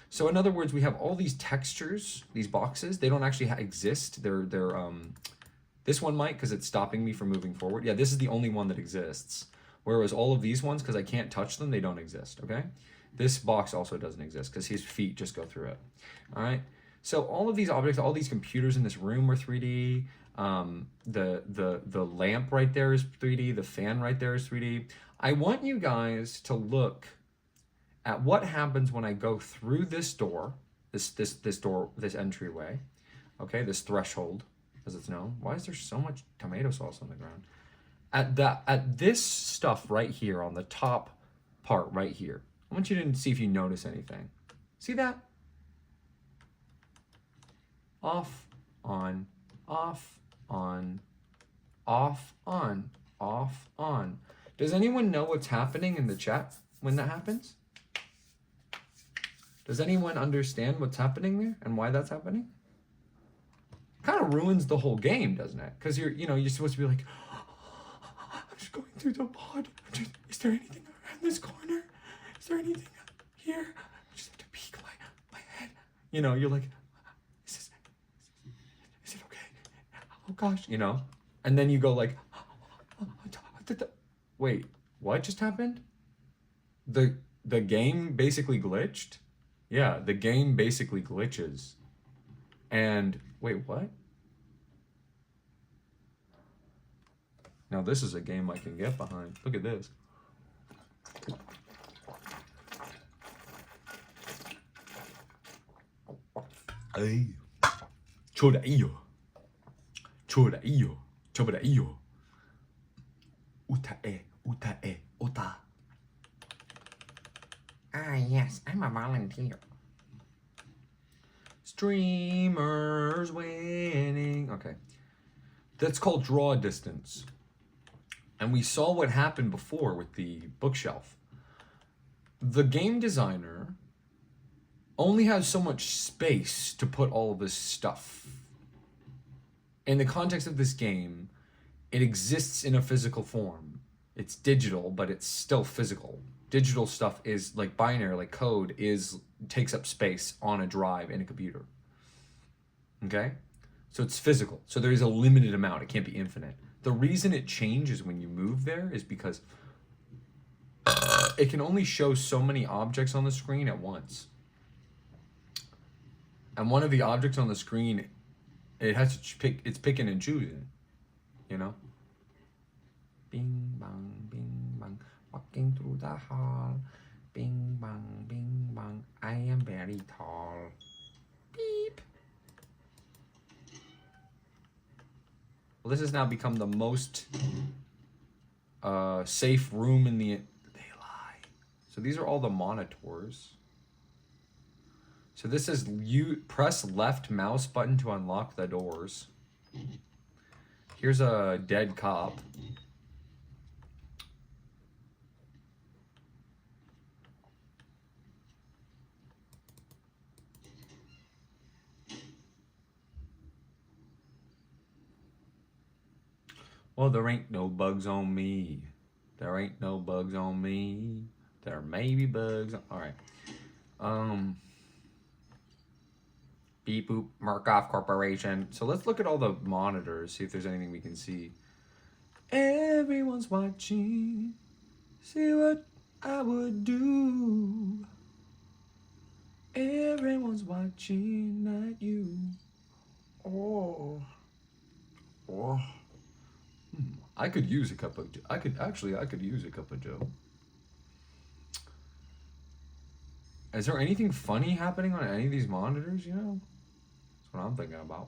So in other words, we have all these textures, these boxes. They don't actually exist. They're this one might because it's stopping me from moving forward. Yeah, this is the only one that exists. Whereas all of these ones, because I can't touch them, they don't exist, okay? This box also doesn't exist because his feet just go through it, all right? So all of these objects, all these computers in this room are 3D. The lamp right there is 3D. The fan right there is 3D. I want you guys to look at what happens when I go through this door, this door, this entryway, okay, this threshold, as it's known. Why is there so much tomato sauce on the ground? At this stuff right here on the top part right here, I want you to see if you notice anything. See that? Off, on, off, on, off, on, off, on. Does anyone know what's happening in the chat when that happens? Does anyone understand what's happening there and why that's happening? Kind of ruins the whole game, doesn't it? Because you're supposed to be like, I'm just going through the pod. Is there anything around this corner? Is there anything here? I just have to peek my head. You know, you're like, is it okay? Oh gosh, you know. And then you go like, wait, what just happened? The game basically glitched? Yeah, the game basically glitches. And wait, what? Now this is a game I can get behind. Look at this. Ay. Chodaio. Chodaio. Chodaio. Utae. Utae. Ota. Ah, yes, I'm a volunteer. Streamers winning. Okay. That's called draw distance. And we saw what happened before with the bookshelf. The game designer only has so much space to put all of this stuff. In the context of this game, it exists in a physical form. It's digital, but it's still physical. Digital stuff is like binary, like code takes up space on a drive in a computer. Okay? So it's physical. So there is a limited amount. It can't be infinite. The reason it changes when you move there is because it can only show so many objects on the screen at once. And one of the objects on the screen, it has to pick, it's picking and choosing, you know? Bing, bang, bing, bang. Walking through the hall, bing bang, bing bang, I am very tall. Beep. Well, this has now become the most safe room in the... They lie. So these are all the monitors. So this is you press left mouse button to unlock the doors. Here's a dead cop. Well, there ain't no bugs on me. There ain't no bugs on me. There may be bugs. All right. Beep boop. Murkoff Corporation. So let's look at all the monitors. See if there's anything we can see. Everyone's watching. See what I would do. Everyone's watching, not you. Oh. Oh. I could use a cup of. I could use a cup of Joe. Is there anything funny happening on any of these monitors? You know, that's what I'm thinking about.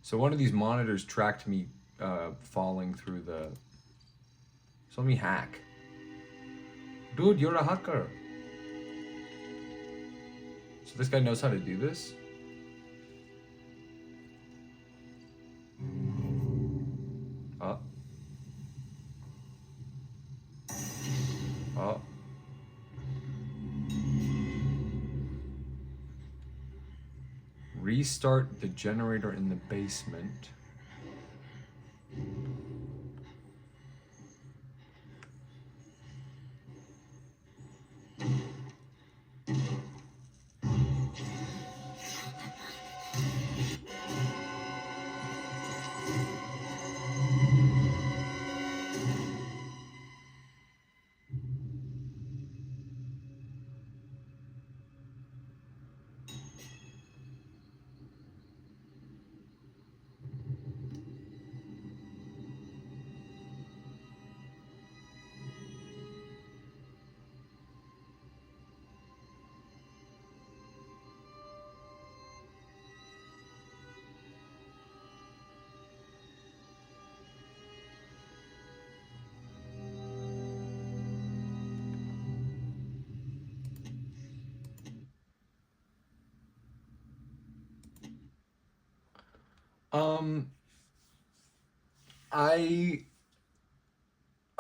So one of these monitors tracked me falling through the. So let me hack. Dude, you're a hacker. So this guy knows how to do this? Oh. Oh. Restart the generator in the basement.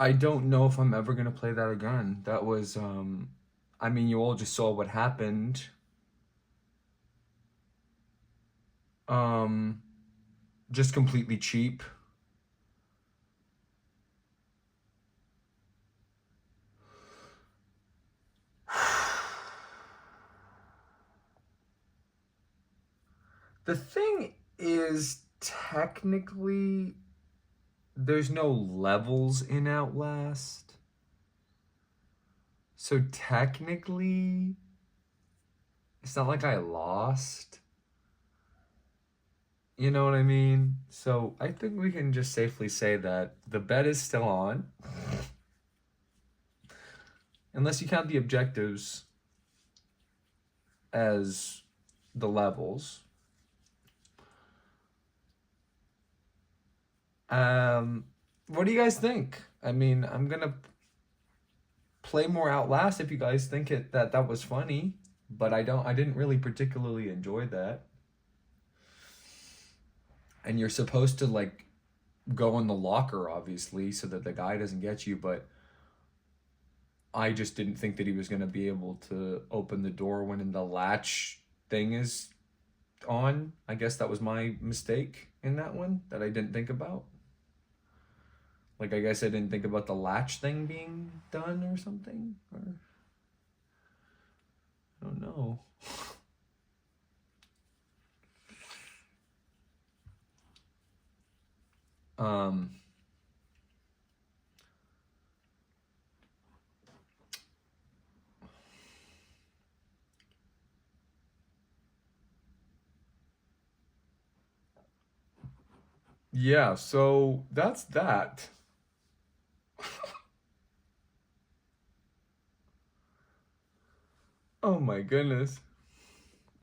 I don't know if I'm ever gonna play that again. That was I mean, you all just saw what happened. Just completely cheap. The thing is, technically, there's no levels in Outlast. So technically, it's not like I lost. You know what I mean? So I think we can just safely say that the bet is still on. Unless you count the objectives as the levels. What do you guys think? I mean, I'm gonna play more Outlast if you guys think that was funny, but I didn't really particularly enjoy that. And you're supposed to like go in the locker, obviously, so that the guy doesn't get you, but I just didn't think that he was gonna be able to open the door when the latch thing is on. I guess that was my mistake in that one that I didn't think about. Like, I guess I didn't think about the latch thing being done or something. Or I don't know. Yeah, so that's that. Oh my goodness.